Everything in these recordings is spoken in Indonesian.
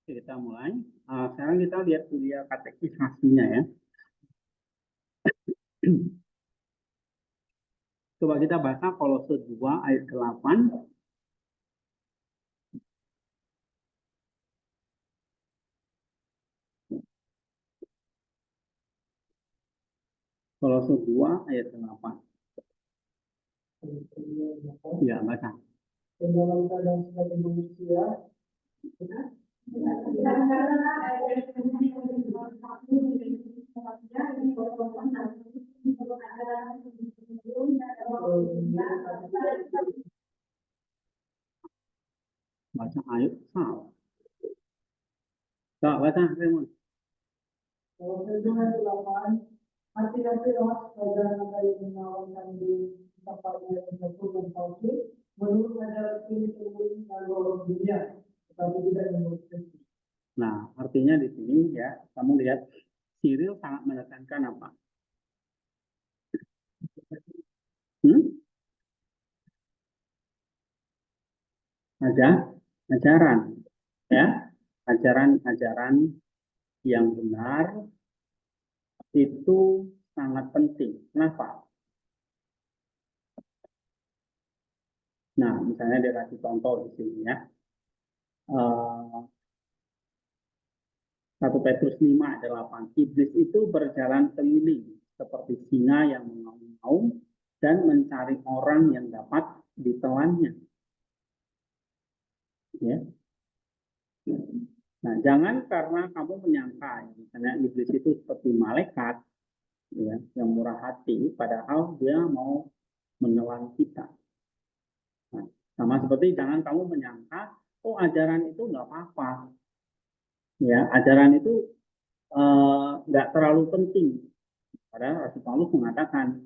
Oke, kita mulai. Sekarang kita lihat kuliah katekisasinya ya. Coba kita baca Kolose 2 ayat 8. Kolose 2 ayat 8. Ya, baca. Dalam keadaan sebagai manusia, Baca ayat salah. Coba baca, Raymond. kalau perlindungan delapan, hati-hati ajaran apa yang menawarkan di tempatnya tersebut dan palsu, menurut ajaran ini terbukti dan lolos dunia, tetapi tidak menurut Kristus. Nah, artinya di sini ya, kamu lihat Cyril sangat menekankan apa? Ajaran, ya, ajaran-ajaran yang benar itu sangat penting. Kenapa? Nah, misalnya dia kasih contoh di sini ya. 1 Petrus 5 ayat 8. Iblis itu berjalan keliling seperti singa yang mengaum-ngaum dan mencari orang yang dapat ditelannya. Ya. Nah, jangan karena kamu menyangka, misalnya iblis itu seperti malaikat, ya, yang murah hati, padahal dia mau menelan kita. Nah, sama seperti jangan kamu menyangka, oh ajaran itu nggak apa-apa, ya, ajaran itu nggak terlalu penting. Padahal Rasul Paulus mengatakan,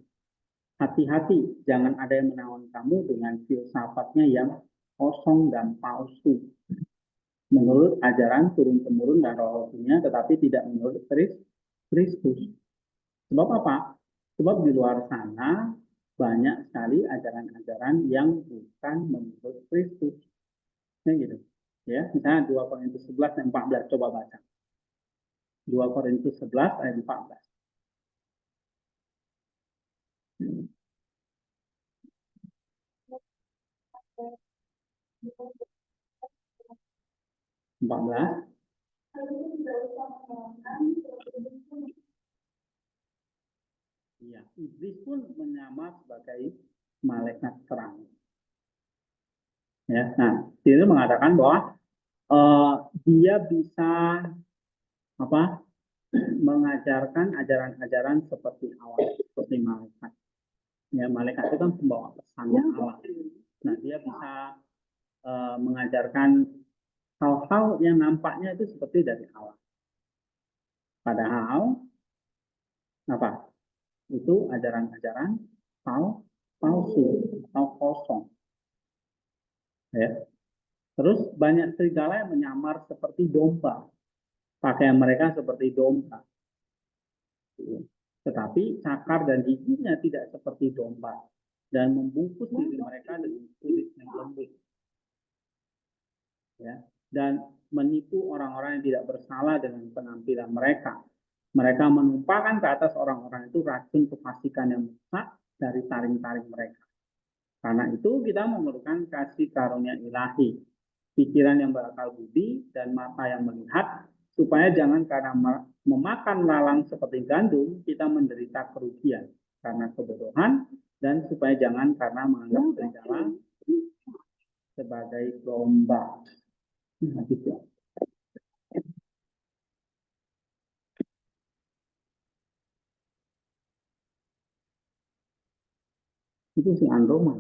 hati-hati, jangan ada yang menawan kamu dengan filsafatnya yang kosong dan palsu. Menurut ajaran turun-temurun dan roh-rohnya, tetapi tidak menurut Kristus. Sebab apa? Sebab di luar sana banyak sekali ajaran-ajaran yang bukan menurut Kristus. Nah, gitu. Ya, misalnya 2 Korintus 11 ayat 14, coba baca. 2 Korintus 11 ayat 14. 14. Ya, iblis pun menyamar sebagai malaikat terang. Ya, nah, dia mengatakan bahwa dia bisa apa? Mengajarkan ajaran-ajaran seperti Allah, seperti malaikat. Ya, malaikat itu kan pembawa pesannya Allah. Nah, dia bisa mengajarkan hal-hal yang nampaknya itu seperti dari Allah. Padahal apa? Itu ajaran-ajaran palsu atau kosong. Ya. Terus banyak serigala yang menyamar seperti domba. Pakaian mereka seperti domba. Tetapi cakar dan giginya tidak seperti domba. Dan membungkus diri mereka dengan kulit yang lembut. Ya. Dan menipu orang-orang yang tidak bersalah dengan penampilan mereka. Mereka menumpahkan ke atas orang-orang itu racun kefasikan yang besar dari taring-taring mereka. Karena itu kita memerlukan kasih karunia ilahi, pikiran yang berakal budi, dan mata yang melihat, supaya jangan karena memakan lalang seperti gandum, kita menderita kerugian karena kebodohan, dan supaya jangan karena menganggap serigala sebagai domba. Nah, gitu. Itu si Androma.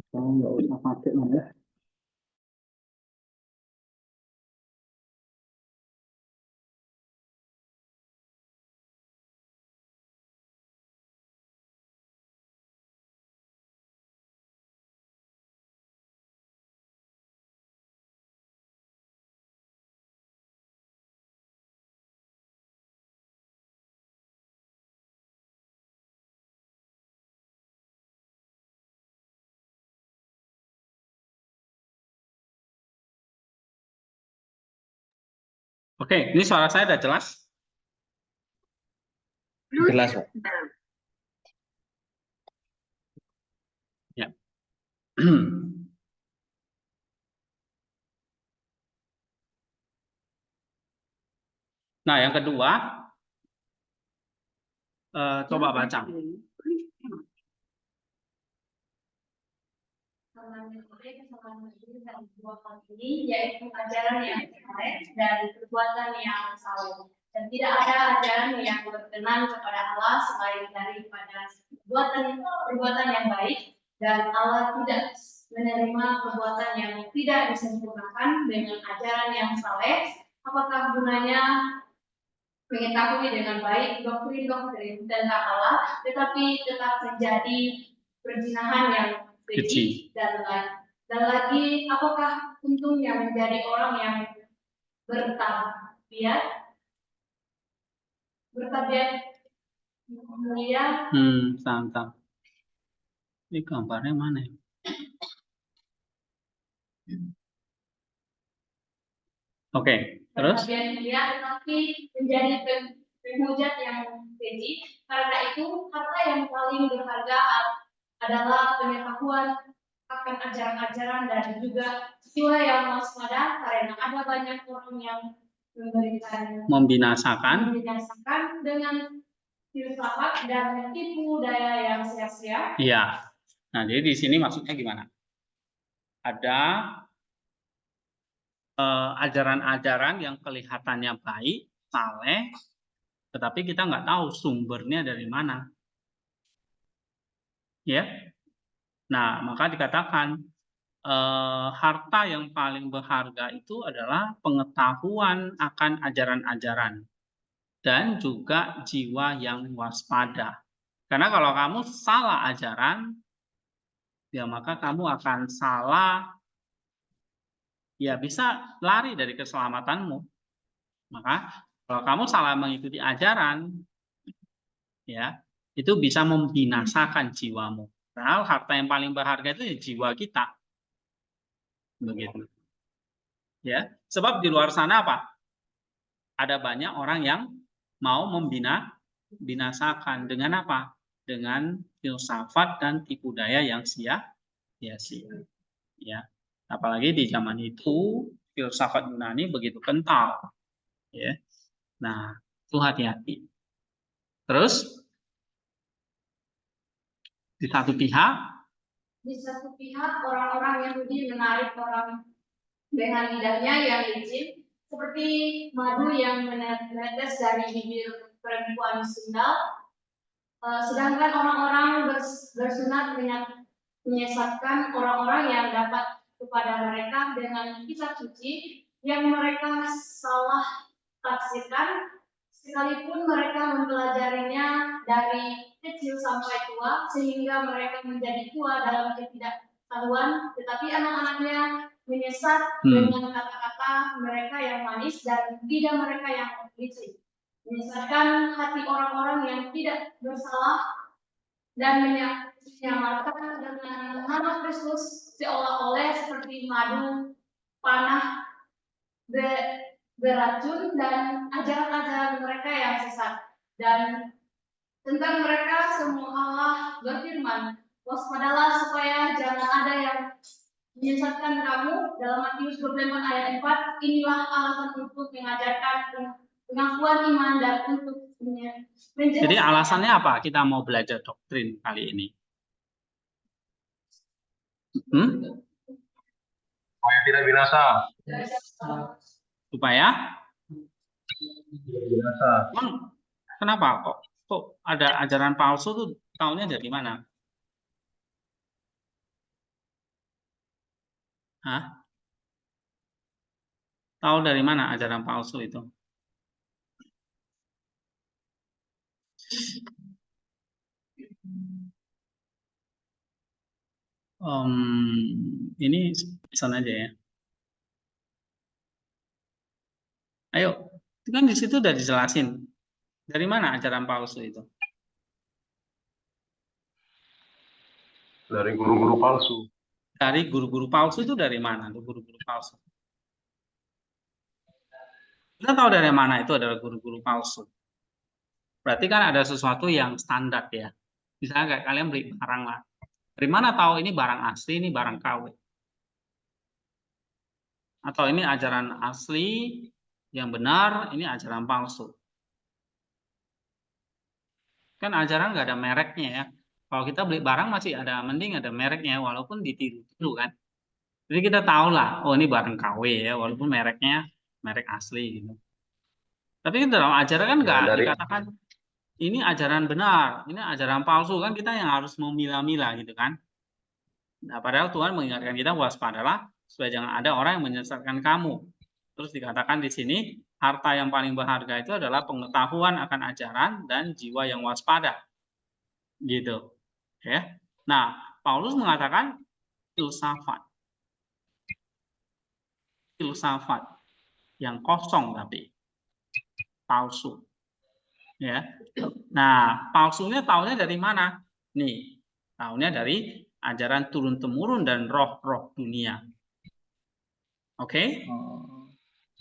Kalau nggak usah pakai lah ya. Oke, ini suara saya udah jelas? Jelas, Pak. Ya. Nah, yang kedua, coba baca. Ini yaitu ajaran yang baik dan perbuatan yang salah, dan tidak ada ajaran yang berkenan kepada Allah selain daripada perbuatan yang baik, dan Allah tidak menerima perbuatan yang tidak disempurnakan dengan ajaran yang saleh. Apakah gunanya mengetahui dengan baik doktrin-doktrin tentang Allah, tetapi tetap menjadi perzinahan yang keji dan lagi apakah untungnya menjadi orang yang bertabiat mulia? Santai. Ini gambarnya mana ya? Oke, terus? Bertabiat mulia, tetapi menjadi penghujat yang keji. Karena itu harta yang paling berharga adalah pengetahuan akan ajaran-ajaran dan juga jiwa yang waspada, karena ada banyak orang yang Membinasakan dengan filsafat dan tipu daya yang sia-sia. Iya. Nah, jadi di sini maksudnya gimana? Ada ajaran-ajaran yang kelihatannya baik, saleh, tetapi kita nggak tahu sumbernya dari mana. Ya. Nah, maka dikatakan harta yang paling berharga itu adalah pengetahuan akan ajaran-ajaran dan juga jiwa yang waspada. Karena kalau kamu salah ajaran, ya maka kamu akan salah, ya bisa lari dari keselamatanmu. Maka kalau kamu salah mengikuti ajaran, ya itu bisa membinasakan jiwamu. Padahal harta yang paling berharga itu ya jiwa kita. Begitu. Ya, sebab di luar sana apa? Ada banyak orang yang mau membinasakan dengan apa? Dengan filsafat dan tipu daya yang sia-sia. Ya. Apalagi di zaman itu filsafat Yunani begitu kental. Ya. Nah, itu hati-hati. Terus di satu pihak orang-orang Yahudi menarik orang dengan lidahnya yang licin, seperti madu yang menetes dari bibir perempuan sundal. Sedangkan orang-orang bersunat menyesatkan orang-orang yang dapat kepada mereka dengan kitab suci yang mereka salah tafsirkan, sekalipun mereka mempelajarinya dari kecil sampai tua, sehingga mereka menjadi tua dalam ketidaktahuan, tetapi anak-anaknya menyesat dengan kata-kata mereka yang manis dan lidah mereka yang licin, menyesatkan hati orang-orang yang tidak bersalah dan menyamarkan dengan nama Kristus seolah-olah seperti madu, panah, beracun, dan ajaran-ajaran mereka yang sesat. Dan tentang mereka semua Allah berfirman, waspadalah supaya jangan ada yang menyesatkan kamu. Dalam Matius 24 ayat 4, inilah alasan untuk mengajarkan pengakuan iman dan untuk menjelaskan. Jadi alasannya apa? Kita mau belajar doktrin kali ini. Supaya tidak binasa. Supaya? Binasa. Kenapa kok ada ajaran palsu tuh tahunya dari mana? Hah? Tahu dari mana ajaran palsu itu? Ini pesan aja ya. Ayo, itu kan di situ udah dijelasin. Dari mana ajaran palsu itu? Dari guru-guru palsu. Dari guru-guru palsu itu dari mana? Guru-guru palsu. Kita tahu dari mana itu adalah guru-guru palsu. Berarti kan ada sesuatu yang standar ya. Misalnya kayak kalian beli barang lah. Dari mana tahu ini barang asli, ini barang KW? Atau ini ajaran asli yang benar, ini ajaran palsu. Kan ajaran nggak ada mereknya ya. Kalau kita beli barang masih ada, mending ada mereknya walaupun ditiru-tiru kan. Jadi kita tahu lah, oh ini barang KW ya, walaupun mereknya merek asli gitu. Tapi dalam ajaran kan Ya, nggak dari dikatakan ini ajaran benar, ini ajaran palsu kan kita yang harus memilah-milah gitu kan. Nah, padahal Tuhan mengingatkan kita waspadalah supaya jangan ada orang yang menyesatkan kamu. Terus dikatakan di sini harta yang paling berharga itu adalah pengetahuan akan ajaran dan jiwa yang waspada. Gitu. Ya. Nah, Paulus mengatakan filsafat. Filsafat yang kosong tapi palsu. Ya. Nah, palsunya taunya dari mana? Nih, taunya dari ajaran turun-temurun dan roh-roh dunia. Oke?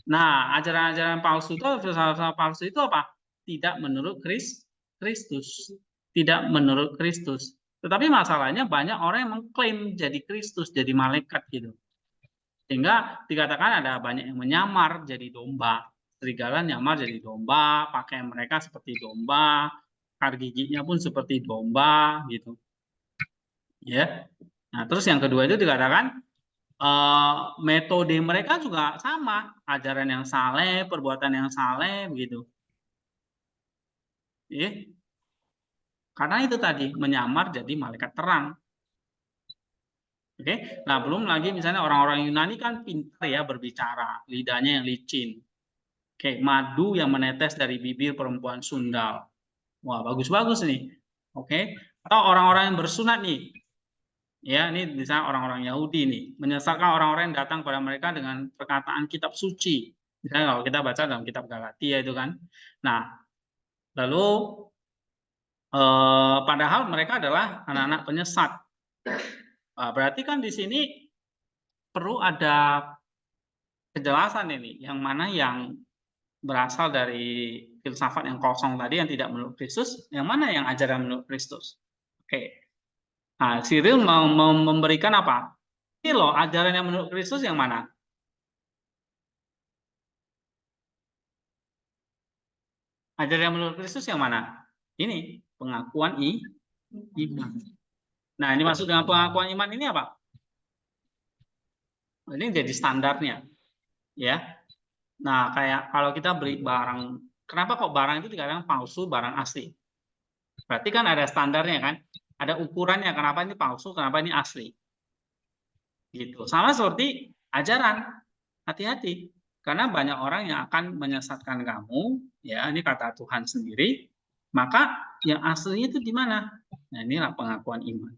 Nah, ajaran-ajaran palsu itu, filsafat palsu itu apa? Tidak menurut Kristus. Tidak menurut Kristus. Tetapi masalahnya banyak orang yang mengklaim jadi Kristus, jadi malaikat gitu. Sehingga dikatakan ada banyak yang menyamar jadi domba. Serigala nyamar jadi domba, pakaian mereka seperti domba, akar giginya pun seperti domba gitu. Ya. Nah, terus yang kedua itu dikatakan metode mereka juga sama, ajaran yang saleh, perbuatan yang saleh begitu. Karena itu tadi menyamar jadi malaikat terang. Oke. Nah, belum lagi misalnya orang-orang Yunani kan pintar ya berbicara, lidahnya yang licin. Kayak madu yang menetes dari bibir perempuan sundal. Wah, bagus-bagus nih. Oke. Atau orang-orang yang bersunat nih. Ya, ini misalnya orang-orang Yahudi nih, menyesatkan orang-orang yang datang pada mereka dengan perkataan kitab suci. Misalnya kalau kita baca dalam kitab Galatia itu kan. Nah, lalu padahal mereka adalah anak-anak penyesat. Berarti kan di sini perlu ada kejelasan ini, yang mana yang berasal dari filsafat yang kosong tadi yang tidak menurut Kristus, yang mana yang ajaran menurut Kristus. Oke. Nah, Cyril mau memberikan apa? Ini loh ajaran yang menurut Kristus yang mana? Ajaran yang menurut Kristus yang mana? Ini pengakuan iman. Nah, ini masuk dengan pengakuan iman ini apa? Ini jadi standarnya, ya. Nah, kayak kalau kita beli barang, kenapa kok barang itu dikatakan palsu, barang asli? Berarti kan ada standarnya kan? Ada ukurannya, kenapa ini palsu, kenapa ini asli. Gitu. Sama seperti ajaran. Hati-hati. Karena banyak orang yang akan menyesatkan kamu, ya, ini kata Tuhan sendiri, maka yang aslinya itu di mana? Nah, inilah pengakuan iman.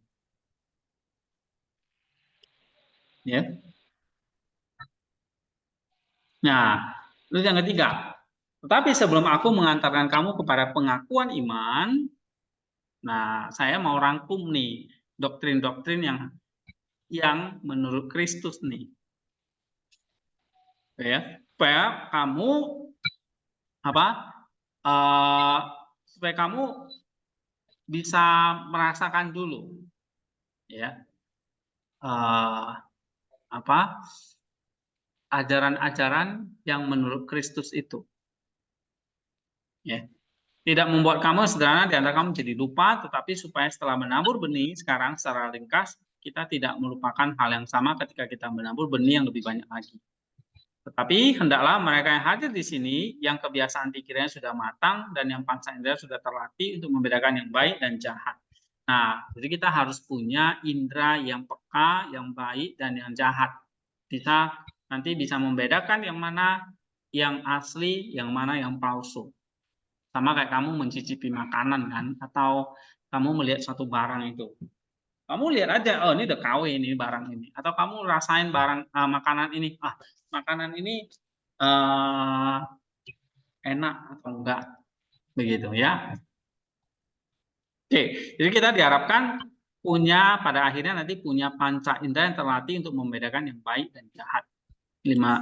Ya. Nah, terus yang ketiga, tetapi sebelum aku mengantarkan kamu kepada pengakuan iman, nah, saya mau rangkum nih doktrin-doktrin yang menurut Kristus nih. Ya, supaya kamu apa? Supaya kamu bisa merasakan dulu, ya, apa? Ajaran-ajaran yang menurut Kristus itu. Ya. Tidak membuat kamu sederhana di antara kamu jadi lupa, tetapi supaya setelah menabur benih sekarang secara ringkas kita tidak melupakan hal yang sama ketika kita menabur benih yang lebih banyak lagi. Tetapi hendaklah mereka yang hadir di sini yang kebiasaan pikirannya sudah matang dan yang panca indera sudah terlatih untuk membedakan yang baik dan jahat. Nah, jadi kita harus punya indera yang peka, yang baik dan yang jahat. Kita nanti bisa membedakan yang mana yang asli, yang mana yang palsu. Sama kayak kamu mencicipi makanan kan, atau kamu melihat suatu barang itu. Kamu lihat aja, oh ini udah KW ini barang ini. Atau kamu rasain barang makanan ini, makanan ini enak atau enggak, begitu ya. Oke, jadi kita diharapkan punya pada akhirnya nanti punya panca indera yang terlatih untuk membedakan yang baik dan jahat.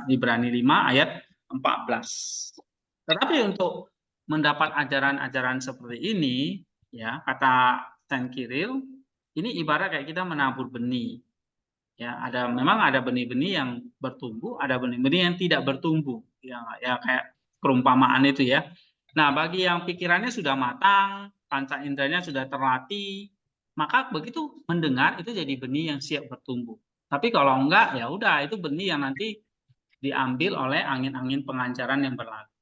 Ibrani 5 ayat 14. Tetapi untuk mendapat ajaran-ajaran seperti ini, ya kata Saint Kirill, ini ibarat kayak kita menabur benih. Ya, memang ada benih-benih yang bertumbuh, ada benih-benih yang tidak bertumbuh. Ya kayak perumpamaan itu ya. Nah, bagi yang pikirannya sudah matang, panca inderanya sudah terlatih, maka begitu mendengar itu jadi benih yang siap bertumbuh. Tapi kalau enggak, ya udah itu benih yang nanti diambil oleh angin-angin pengajaran yang berlalu.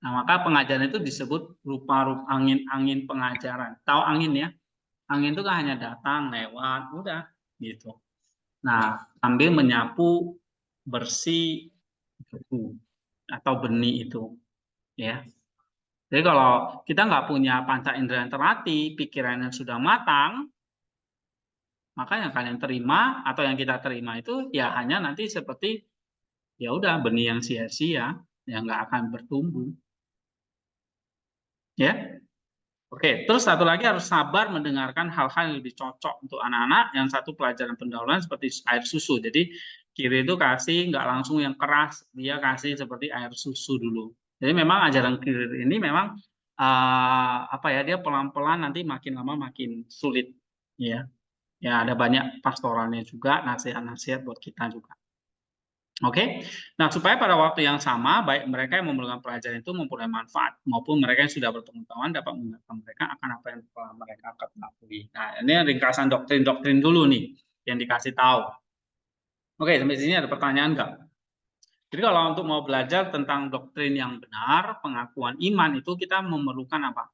Nah, maka pengajaran itu disebut rupa-rupa angin-angin pengajaran. Tahu angin ya? Angin itu kan hanya datang, lewat, udah gitu. Nah, sambil menyapu bersih debu atau benih itu, ya. Jadi kalau kita nggak punya panca indera yang terlatih, pikiran yang sudah matang, maka yang kalian terima atau yang kita terima itu ya hanya nanti seperti ya udah benih yang sia-sia, yang nggak akan bertumbuh, ya. Oke, terus satu lagi harus sabar mendengarkan hal-hal yang lebih cocok untuk anak-anak. Yang satu pelajaran pendahuluan seperti air susu. Jadi kiri itu kasih nggak langsung yang keras, dia kasih seperti air susu dulu. Jadi memang ajaran kiri ini memang apa ya, dia pelan-pelan nanti makin lama makin sulit, ya. Ya ada banyak pastoralnya juga, nasihat-nasihat buat kita juga. Oke, nah supaya pada waktu yang sama baik mereka yang memerlukan pelajaran itu mempunyai manfaat maupun mereka yang sudah berpengetahuan dapat mengingatkan mereka akan apa yang telah mereka ketahui. Nah ini ringkasan doktrin-doktrin dulu nih yang dikasih tahu. Oke, sampai sini ada pertanyaan nggak? Jadi kalau untuk mau belajar tentang doktrin yang benar, pengakuan iman itu kita memerlukan apa?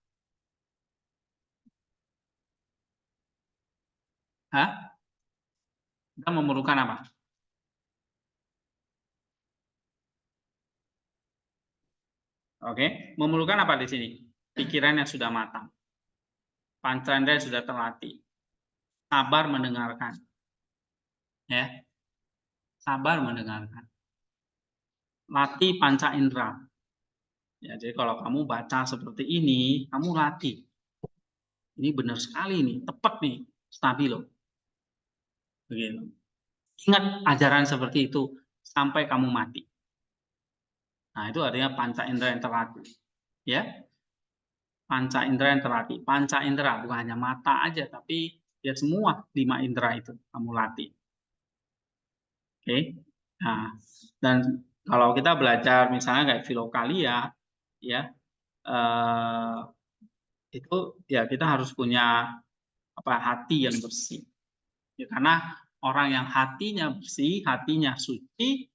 Hah? Kita memerlukan apa? Oke, memerlukan apa di sini? Pikiran yang sudah matang, panca indera yang sudah terlatih, sabar mendengarkan, ya, sabar mendengarkan, latih panca indera. Ya, jadi kalau kamu baca seperti ini, kamu latih. Ini benar sekali nih, tepat nih, stabilo. Begitu. Ingat ajaran seperti itu sampai kamu mati. Nah, itu artinya panca indera yang terlatih. Ya, panca indera yang terlatih. Panca indera bukan hanya mata aja, tapi ya semua 5 indera itu kamu latih. Oke. Nah, dan kalau kita belajar misalnya kayak filokalia, ya itu ya kita harus punya apa hati yang bersih. Ya, karena orang yang hatinya bersih, hatinya suci,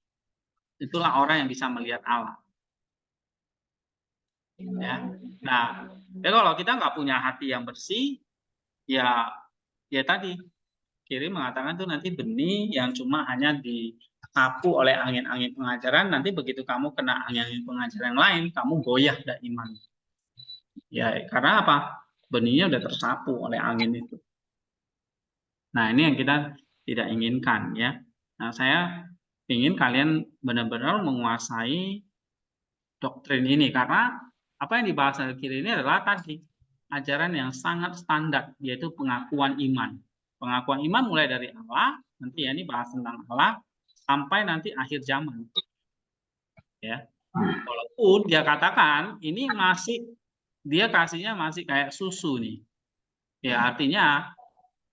itulah orang yang bisa melihat Allah. Ya. Nah, ya kalau kita nggak punya hati yang bersih, ya tadi kiri mengatakan tuh nanti benih yang cuma hanya disapu oleh angin-angin pengajaran, nanti begitu kamu kena angin-angin pengajaran yang lain, kamu goyah dah iman. Ya, karena apa? Benihnya udah tersapu oleh angin itu. Nah, ini yang kita tidak inginkan ya. Nah, saya ingin kalian benar-benar menguasai doktrin ini karena apa yang dibahas dari kiri ini adalah tadi ajaran yang sangat standar yaitu pengakuan iman. Pengakuan iman mulai dari Allah, nanti ya ini bahas tentang Allah sampai nanti akhir zaman. Ya. Walaupun dia katakan ini masih dia kasihnya masih kayak susu nih. Ya, artinya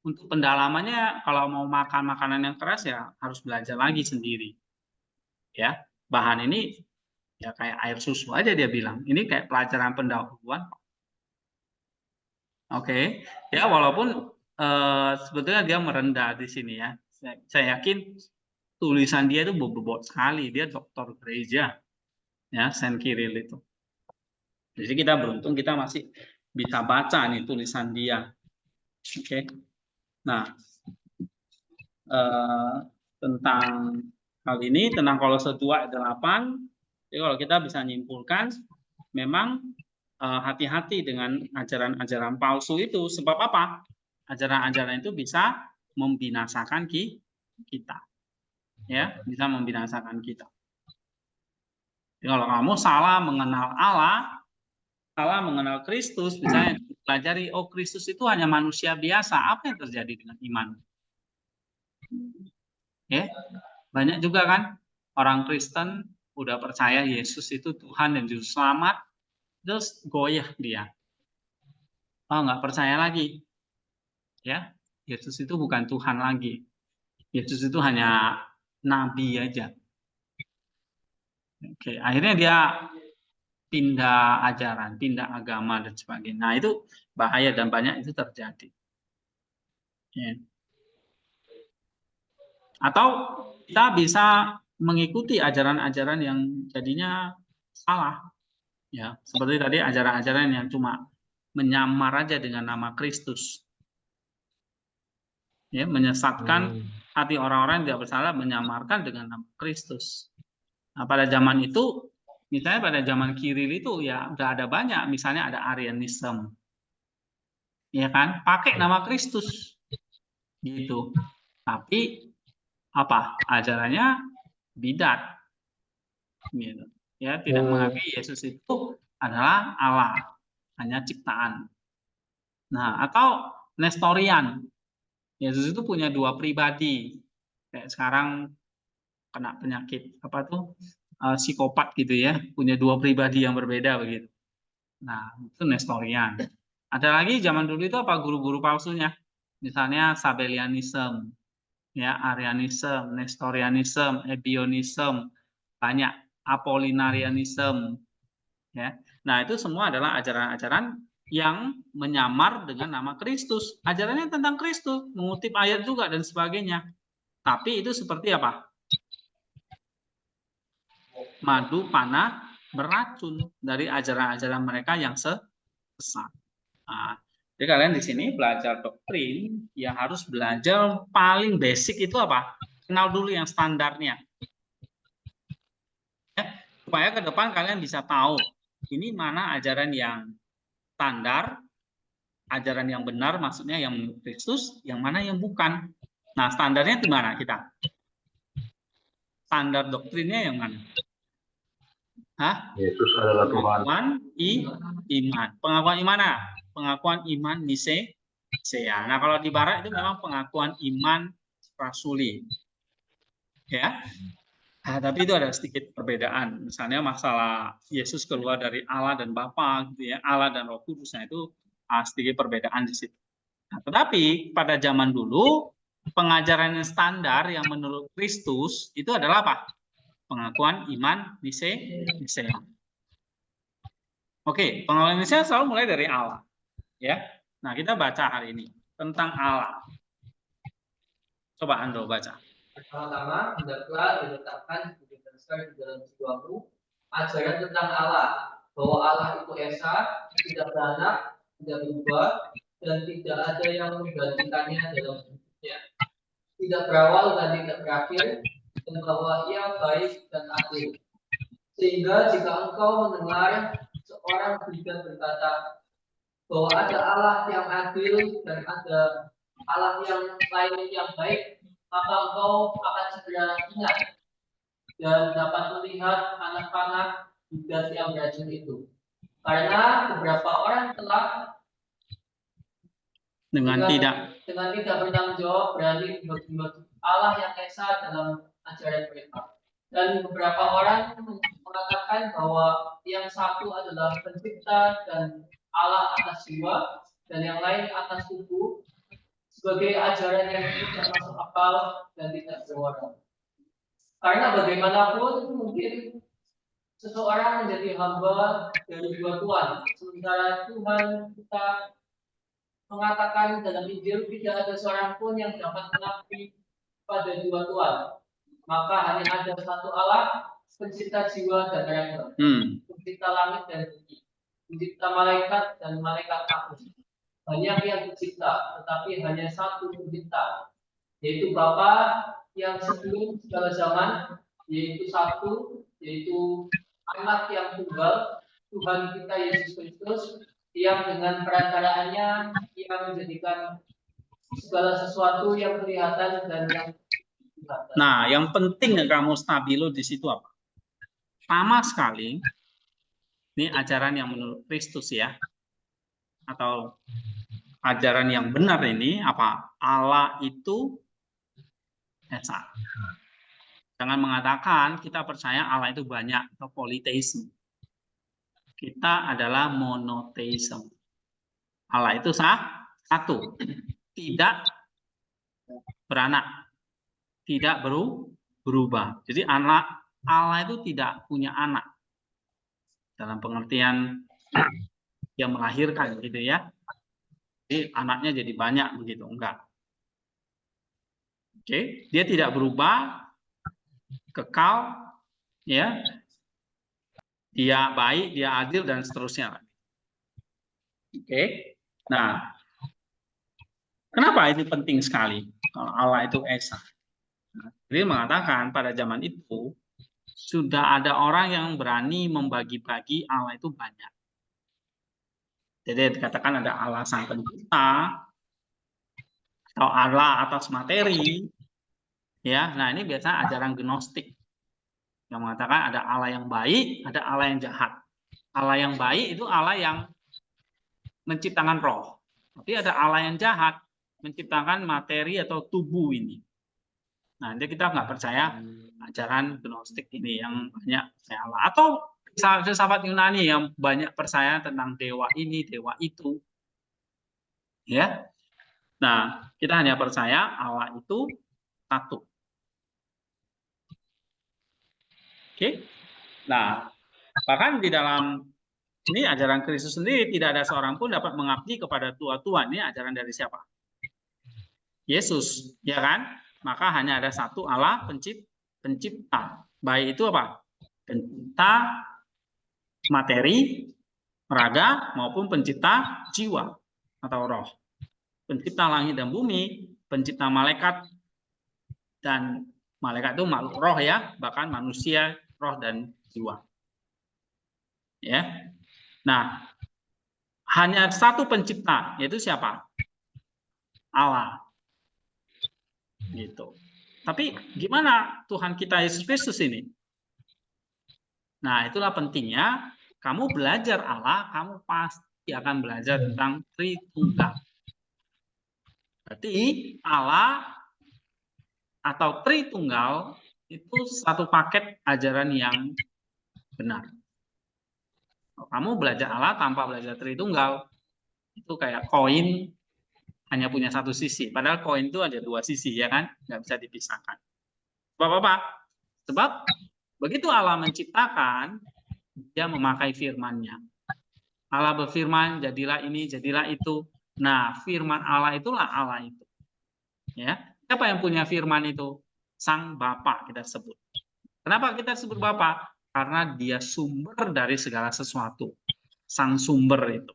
untuk pendalamannya kalau mau makan makanan yang keras ya harus belajar lagi sendiri. Ya, bahan ini ya kayak air susu aja dia bilang. Ini kayak pelajaran pendahuluan. Oke, ya walaupun sebetulnya dia merendah di sini ya. Saya yakin tulisan dia itu bobot sekali. Dia doktor gereja, ya Saint Kirill itu. Jadi kita beruntung kita masih bisa baca nih tulisan dia. Oke, nah tentang hal ini tentang Kolose 2 ayat 8. Jadi kalau kita bisa nyimpulkan memang hati-hati dengan ajaran-ajaran palsu itu. Sebab apa? Ajaran-ajaran itu bisa membinasakan kita. Ya, bisa membinasakan kita. Jadi kalau kamu salah mengenal Allah, salah mengenal Kristus, misalnya pelajari, oh Kristus itu hanya manusia biasa, apa yang terjadi dengan iman? Ya, banyak juga kan orang Kristen udah percaya Yesus itu Tuhan dan Juru Selamat, terus goyah dia. Oh, nggak percaya lagi. Ya, Yesus itu bukan Tuhan lagi. Yesus itu hanya nabi aja. Oke, akhirnya dia pindah ajaran, pindah agama dan sebagainya. Nah, itu bahaya dan banyak itu terjadi. Ya. Atau kita bisa mengikuti ajaran-ajaran yang jadinya salah. Ya, seperti tadi ajaran-ajaran yang cuma menyamar aja dengan nama Kristus. Ya, menyesatkan hati orang-orang yang tidak bersalah, menyamarkan dengan nama Kristus. Nah, pada zaman itu, misalnya pada zaman Kiril itu ya udah ada banyak, misalnya ada Arianisme, ya kan, pakai nama Kristus, gitu. Tapi apa ajarannya bidat, gitu. Ya, tidak mengakui Yesus itu adalah Allah, hanya ciptaan. Nah, atau Nestorian, Yesus itu punya dua pribadi, kayak sekarang kena penyakit apa tuh psikopat gitu ya, punya dua pribadi yang berbeda begitu. Nah, itu Nestorian. Ada lagi zaman dulu itu apa guru-guru palsunya, misalnya Sabellianism, ya, Arianism, Nestorianism, Ebionism, banyak, Apollinarianism, ya. Nah, itu semua adalah ajaran-ajaran yang menyamar dengan nama Kristus. Ajarannya tentang Kristus, mengutip ayat juga dan sebagainya. Tapi itu seperti apa? Madu, panah, beracun dari ajaran-ajaran mereka yang sesat. Nah, jadi kalian di sini belajar doktrin, ya harus belajar paling basic itu apa? Kenal dulu yang standarnya. Ya, supaya ke depan kalian bisa tahu ini mana ajaran yang standar, ajaran yang benar, maksudnya yang menurut Kristus, yang mana yang bukan. Nah, standarnya di mana kita? Standar doktrinnya yang mana? Hah? Yesus adalah Tuhan. Pengakuan iman. Pengakuan iman mana? Pengakuan iman Nisea. Nah, kalau di Barat itu memang pengakuan iman rasuli. Ya. Nah, tapi itu ada sedikit perbedaan. Misalnya masalah Yesus keluar dari Allah dan Bapa, gitu ya, Allah dan Roh Kudus, nah itu sedikit perbedaan di situ. Nah, tetapi pada zaman dulu pengajaran yang standar yang menurut Kristus itu adalah apa? Pengakuan iman Nisea. Oke, pengakuan Nisea selalu mulai dari Allah, ya. Nah, kita baca hari ini tentang Allah. Coba Andro baca. Pertama-tama, hendaklah diletakkan sebagai dasar di dalam jiwamu ajaran tentang Allah, bahwa Allah itu esa, tidak beranak, tidak berubah, dan tidak ada yang menggantikannya dalam hidupnya, tidak berawal dan tidak berakhir, dan bahwa ia baik dan adil. Sehingga jika engkau mendengar seorang bidan berkata bahwa ada Allah yang adil dan ada Allah yang lain yang baik, maka engkau akan segera ingat dan dapat melihat anak panah bidas yang beracun itu. Karena beberapa orang telah dengan tidak bertanggung jawab berani membagi Allah yang esa dalam ajaran mereka. Dan beberapa orang mengatakan bahwa yang satu adalah pencipta dan Allah atas jiwa, dan yang lain atas tubuh, sebagai ajaran yang tidak masuk akal dan tidak berwarna. Karena bagaimanapun mungkin seseorang menjadi hamba dari dua Tuhan, sementara Tuhan kita mengatakan dalam Injil tidak ada seorang pun yang dapat mengabdi pada dua Tuhan. Maka hanya ada satu Allah, pencipta jiwa dan raga, pencipta langit dan bumi, pencipta malaikat dan malaikat takut. Banyak yang dicipta, tetapi hanya satu pencipta, yaitu Bapa yang sebelum segala zaman, yaitu satu, yaitu Anak yang tunggal, Tuhan kita Yesus Kristus, yang dengan perantaraannya ia menjadikan segala sesuatu yang kelihatan dan yang kelihatan. Nah, yang penting kamu stabilo di situ apa? Sama sekali, ini ajaran yang menurut Kristus ya, atau ajaran yang benar ini apa? Allah itu esa. Jangan mengatakan kita percaya Allah itu banyak atau politeisme. Kita adalah monoteisme. Allah itu satu, tidak beranak, tidak berubah. Jadi Allah itu tidak punya anak dalam pengertian yang melahirkan gitu ya. Jadi anaknya jadi banyak begitu, enggak. Oke, dia tidak berubah, kekal, ya. Dia baik, dia adil dan seterusnya. Oke. Nah, kenapa ini penting sekali kalau Allah itu esa? Jadi mengatakan pada zaman itu sudah ada orang yang berani membagi-bagi Allah itu banyak. Jadi dikatakan ada Allah sang pencipta atau Allah atas materi. Ya, nah ini biasa ajaran gnostik yang mengatakan ada Allah yang baik, ada Allah yang jahat. Allah yang baik itu Allah yang menciptakan roh. Tapi ada Allah yang jahat, menciptakan materi atau tubuh ini. Nah, jadi kita nggak percaya ajaran gnostik ini yang banyak percaya Allah. Atau filsafat Yunani yang banyak percaya tentang dewa ini, dewa itu. Ya. Nah, kita hanya percaya Allah itu satu. Oke. Nah, bahkan di dalam ini ajaran Kristus sendiri tidak ada seorang pun dapat mengabdi kepada Tuhan. Ini ajaran dari siapa? Yesus, ya kan? Maka hanya ada satu Allah pencipta. Baik itu apa? Pencipta materi, raga, maupun pencipta jiwa atau roh. Pencipta langit dan bumi, pencipta malaikat, dan malaikat itu makhluk roh ya, bahkan manusia, roh dan jiwa. Ya. Nah, hanya satu pencipta, yaitu siapa? Allah. Gitu. Tapi gimana Tuhan kita Yesus Kristus ini? Nah, itulah pentingnya kamu belajar Allah, kamu pasti akan belajar tentang Tritunggal. Berarti Allah atau Tritunggal itu satu paket ajaran yang benar. Kalau kamu belajar Allah tanpa belajar Tritunggal, itu kayak koin hanya punya satu sisi. Padahal koin itu ada dua sisi, ya kan? Nggak bisa dipisahkan. Sebab apa? Sebab begitu Allah menciptakan, dia memakai firman-Nya. Allah berfirman, jadilah ini, jadilah itu. Nah, firman Allah itulah Allah itu. Ya, siapa yang punya firman itu? Sang Bapa kita sebut. Kenapa kita sebut Bapa? Karena dia sumber dari segala sesuatu. Sang sumber itu.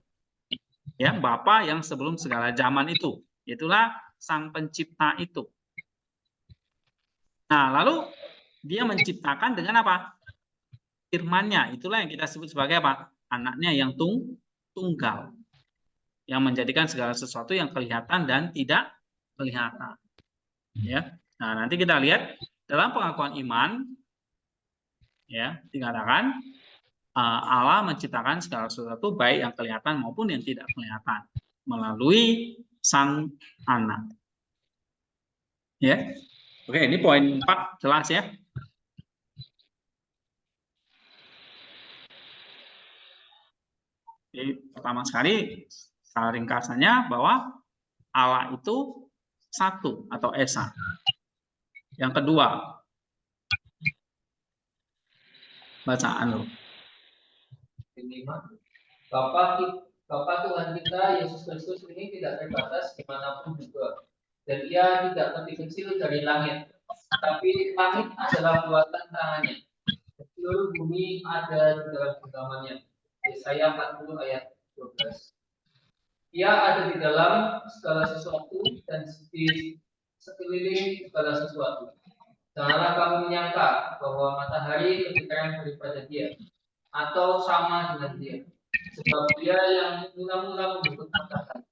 Ya, Bapa yang sebelum segala zaman itu. Itulah sang pencipta itu. Nah, lalu dia menciptakan dengan apa? Firman-Nya. Itulah yang kita sebut sebagai apa? Anaknya yang tunggal. Yang menjadikan segala sesuatu yang kelihatan dan tidak kelihatan. Ya. Nah, nanti kita lihat dalam pengakuan iman, ya, dikatakan Allah menciptakan segala sesuatu baik yang kelihatan maupun yang tidak kelihatan melalui Sang Anak. Ya. Oke, ini poin 4 jelas ya. Jadi, pertama sekali secara ringkasannya bahwa Allah itu satu atau esa. Yang kedua, bacaan lo. Bapa Tuhan kita Yesus Kristus ini tidak terbatas dimanapun juga, dan Ia tidak lebih kecil dari langit. Tapi langit adalah buatan tangannya, seluruh bumi ada di dalam genggamannya. Yesaya 40 ayat 12. Ia ada di dalam segala sesuatu dan di sekeliling segala sesuatu. Janganlah kamu menyangka bahwa matahari lebih terang daripada Dia, atau sama dengan Dia. Sebab Dia yang mula-mula membentuk matahari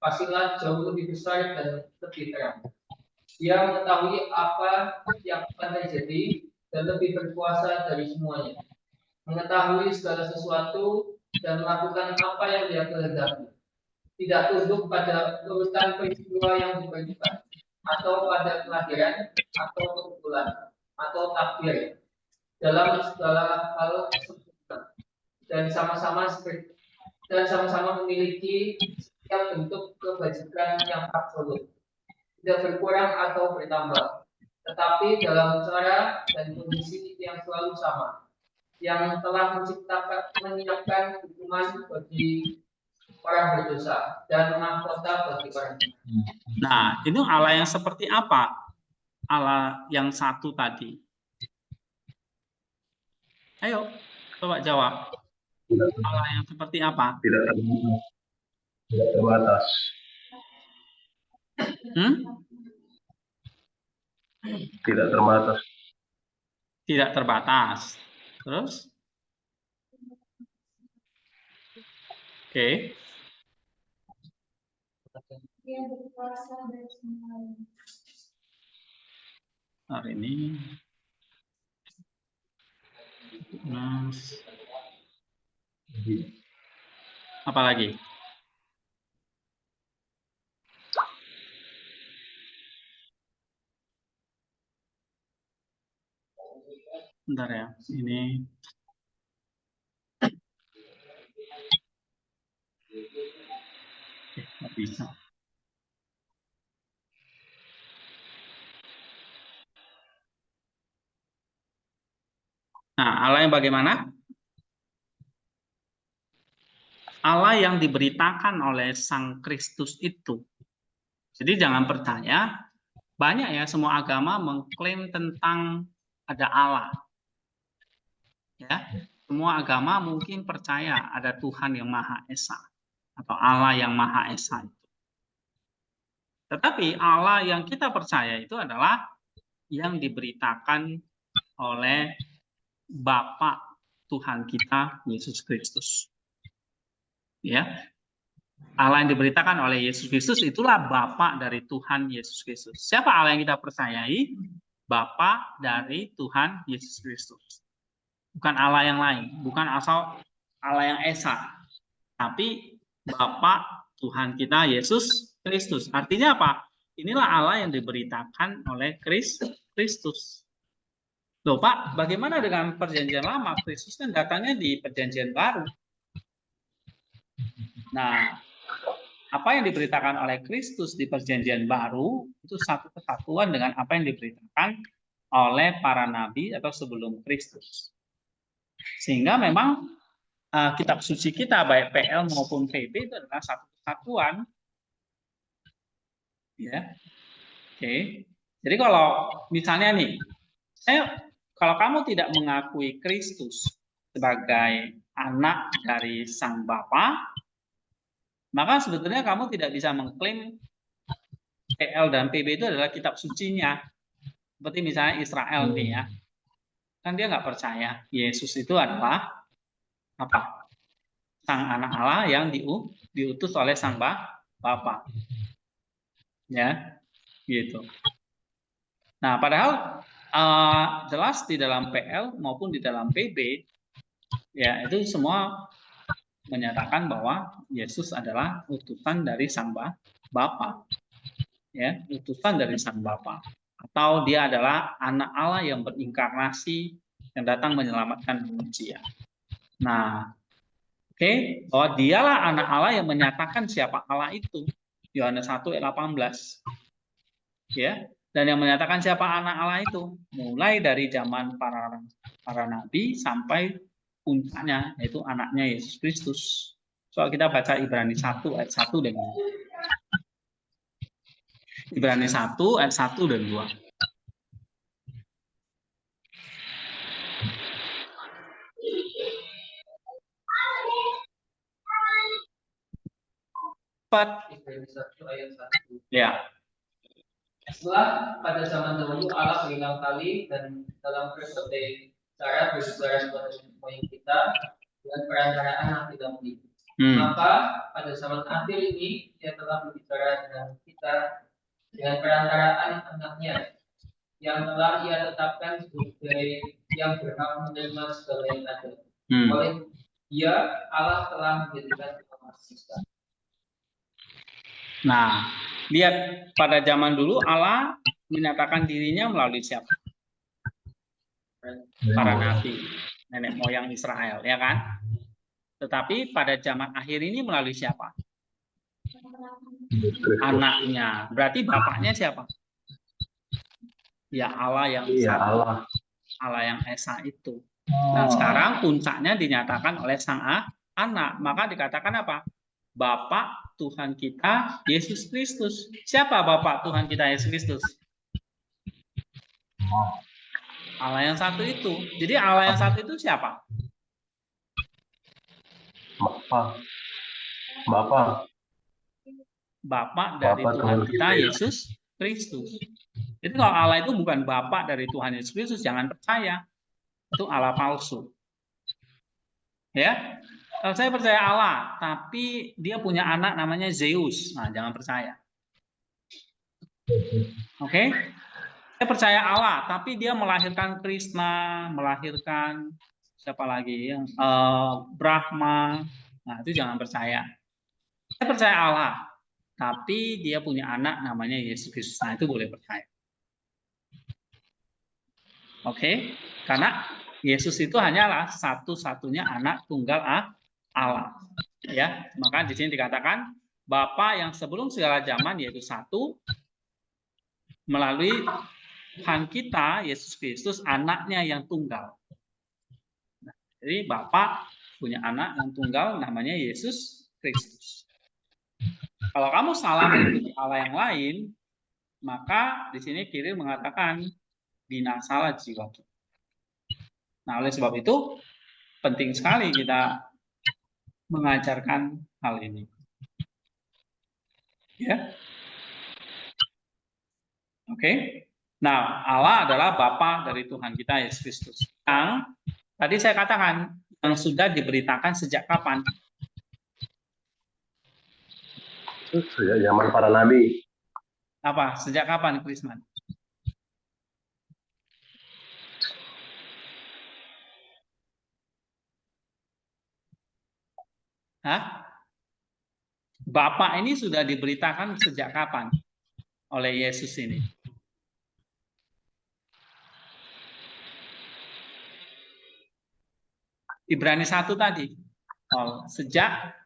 pastilah jauh lebih besar dan lebih terang. Dia mengetahui apa yang akan terjadi dan lebih berkuasa dari semuanya. Mengetahui segala sesuatu dan melakukan apa yang Dia kehendaki. Tidak tunduk pada urutan peristiwa yang diperlukan, atau pada kelahiran atau kebetulan, atau takdir dalam segala hal dan sama-sama memiliki setiap bentuk kebajikan yang absolut, tidak berkurang atau bertambah, tetapi dalam cara dan kondisi yang selalu sama, yang telah menyiapkan hukuman bagi orang berdosa dan mahkota bagi orang benar. Nah, itu Allah yang seperti apa? Allah yang satu tadi. Ayo, coba jawab. Allah yang seperti apa? Tidak terbatas. Tidak terbatas. Tidak terbatas. Tidak terbatas. Terus? Oke. Dia berkuasa dari semuanya. Hari ini. Mas. Apa lagi? Bentar ya, ini. Nggak bisa. Nah, Allah yang bagaimana? Allah yang diberitakan oleh Sang Kristus itu. Jadi jangan percaya, banyak ya semua agama mengklaim tentang ada Allah. Ya, semua agama mungkin percaya ada Tuhan yang Maha Esa atau Allah yang Maha Esa itu. Tetapi Allah yang kita percaya itu adalah yang diberitakan oleh Bapa Tuhan kita Yesus Kristus. Ya. Allah yang diberitakan oleh Yesus Kristus itulah Bapa dari Tuhan Yesus Kristus. Siapa Allah yang kita percayai? Bapa dari Tuhan Yesus Kristus. Bukan Allah yang lain, bukan asal Allah yang Esa, tapi Bapa Tuhan kita Yesus Kristus. Artinya apa? Inilah Allah yang diberitakan oleh Kristus. Loh Pak, bagaimana dengan perjanjian lama? Kristus kan datangnya di perjanjian baru. Nah, apa yang diberitakan oleh Kristus di perjanjian baru itu satu kesatuan dengan apa yang diberitakan oleh para nabi atau sebelum Kristus. Sehingga memang kitab suci kita baik PL maupun PB itu adalah satu kesatuan. Ya. Oke. Jadi kalau misalnya nih, kalau kamu tidak mengakui Kristus sebagai anak dari Sang Bapa, maka sebetulnya kamu tidak bisa mengklaim PL dan PB itu adalah kitab sucinya. Seperti misalnya Israel nih ya. Kan dia nggak percaya Yesus itu adalah apa? Sang anak Allah yang diutus oleh Sang Bapa. Ya, gitu. Nah, padahal jelas di dalam PL maupun di dalam PB ya itu semua menyatakan bahwa Yesus adalah utusan dari Sang Bapa. Ya, utusan dari Sang Bapa. Atau dia adalah anak Allah yang berinkarnasi yang datang menyelamatkan manusia. Nah, oke, bahwa dialah anak Allah yang menyatakan siapa Allah itu. Yohanes 1 ayat 18. Ya, dan yang menyatakan siapa anak Allah itu mulai dari zaman para nabi sampai puncaknya yaitu anaknya Yesus Kristus. Soal kita baca Ibrani 1 ayat 1 dan 2. Ibrani 1 ayat 1 dan 2. Ibrani 1 ayat 1. Ya. Setelah pada zaman dahulu Allah berulang kali dan dalam berbagai cara berbicara kepada moyang kita dengan perantaraan yang tidak mungkin. Maka pada zaman akhir ini Dia telah berbicara dengan kita dengan perantaraan anaknya yang telah Ia tetapkan sebagai yang berhak menerima segala yang ada. Oleh Dia Allah telah menjadikan kita. Nah, lihat pada zaman dulu Allah menyatakan dirinya melalui siapa? para nabi, nenek moyang Israel, ya kan? Tetapi pada zaman akhir ini melalui siapa? Anaknya. Berarti bapaknya siapa? Ya Allah yang Iya, satu. Allah. Allah yang Esa itu. Nah, sekarang puncaknya dinyatakan oleh sang anak. Maka dikatakan apa? Bapak Tuhan kita Yesus Kristus. Siapa Bapak Tuhan kita Yesus Kristus? Allah yang satu itu. Jadi Allah yang satu itu siapa? Bapak Dari Bapak Tuhan Tuhan kita kita, ya. Yesus Kristus. Jadi kalau Allah itu bukan Bapak dari Tuhan Yesus Kristus, jangan percaya. Itu Allah palsu. Ya, kalau saya percaya Allah, tapi dia punya anak namanya Zeus. Nah, jangan percaya. Oke? Saya percaya Allah, tapi dia melahirkan Krishna, melahirkan siapa lagi? Brahma. Nah, itu jangan percaya. Saya percaya Allah, tapi dia punya anak namanya Yesus Kristus. Nah, itu boleh percaya. Oke? Karena Yesus itu hanyalah satu-satunya anak tunggal Allah. Ya, maka di sini dikatakan Bapa yang sebelum segala zaman, yaitu satu, melalui Tuhan kita Yesus Kristus, anaknya yang tunggal. Nah, jadi Bapa punya anak yang tunggal namanya Yesus Kristus. Kalau kamu salah mengikuti Allah yang lain, maka di sini Kiril mengatakan binasalah jiwa kita. Nah, oleh sebab itu penting sekali kita mengajarkan hal ini. Ya. Oke. Nah, Allah adalah Bapa dari Tuhan kita Yesus Kristus. Yang tadi saya katakan yang sudah diberitakan sejak kapan? Sejak zaman para nabi. Apa? Sejak kapan, Krisman? Hah? Bapak ini sudah diberitakan sejak kapan oleh Yesus ini? Ibrani 1 tadi. Oh, sejak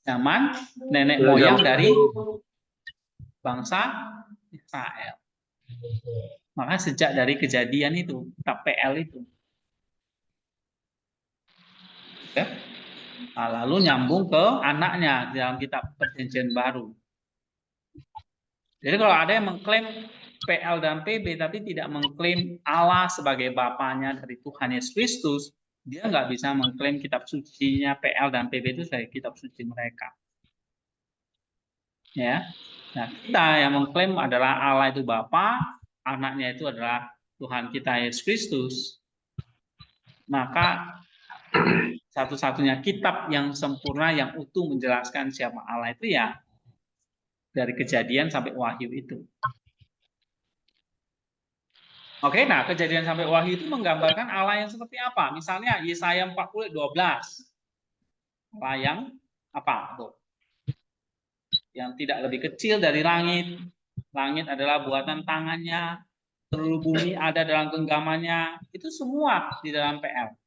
zaman nenek moyang dari bangsa Israel. Maka sejak dari kejadian itu, kitab PL itu. Ya. Nah, lalu nyambung ke anaknya dalam kitab Perjanjian Baru. Jadi kalau ada yang mengklaim PL dan PB tapi tidak mengklaim Allah sebagai bapaknya dari Tuhan Yesus Kristus, dia nggak bisa mengklaim kitab sucinya PL dan PB itu sebagai kitab suci mereka. Ya, nah kita yang mengklaim adalah Allah itu Bapa, anaknya itu adalah Tuhan kita Yesus Kristus. Maka satu-satunya kitab yang sempurna yang utuh menjelaskan siapa Allah itu ya dari Kejadian sampai Wahyu itu. Oke, nah Kejadian sampai Wahyu itu menggambarkan Allah yang seperti apa? Misalnya Yesaya 40:12. Allah yang apa? Tuh. Yang tidak lebih kecil dari langit. Langit adalah buatan tangannya. Seluruh bumi ada dalam genggamannya. Itu semua di dalam PL.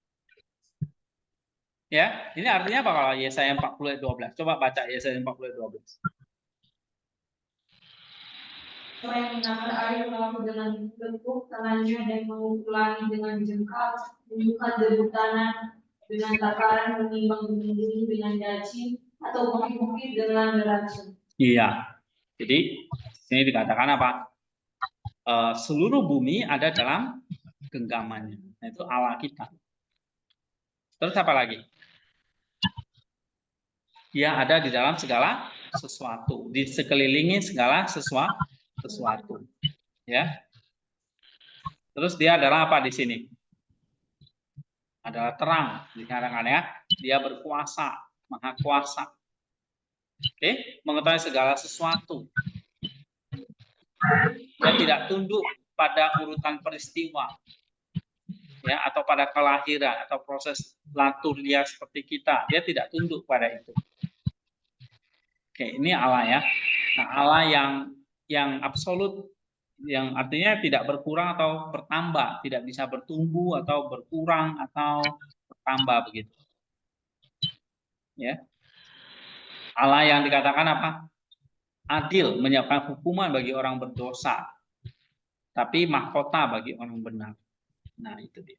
Ya, ini artinya apa kalau Yesaya 40:12? Coba baca Yesaya 40:12. Orang yang menakar air melakukan dengan lekuk tangannya dan mengulangi dengan jengkal, menunjukkan debu tanah dengan takaran, menimbang bumi dengan daci, atau bukit-bukit dengan beracun. Iya, jadi sini dikatakan apa? Seluruh bumi ada dalam genggamannya. Nah, itu Allah kita. Terus apa lagi? Dia ada di dalam segala sesuatu, di sekelilingi segala sesuatu. Ya. Terus dia adalah apa di sini? Adalah terang, dikatakan ya. Dia berkuasa, maha kuasa. Oke, mengetahui segala sesuatu. Dia tidak tunduk pada urutan peristiwa. Ya, atau pada kelahiran atau proses laturia seperti kita. Dia tidak tunduk pada itu. Oke, ini Allah ya. Nah, Allah yang absolut yang artinya tidak berkurang atau bertambah, tidak bisa bertumbuh atau berkurang atau bertambah begitu. Ya. Allah yang dikatakan apa? Adil, menyiapkan hukuman bagi orang berdosa, tapi mahkota bagi orang benar. Nah, itu dia.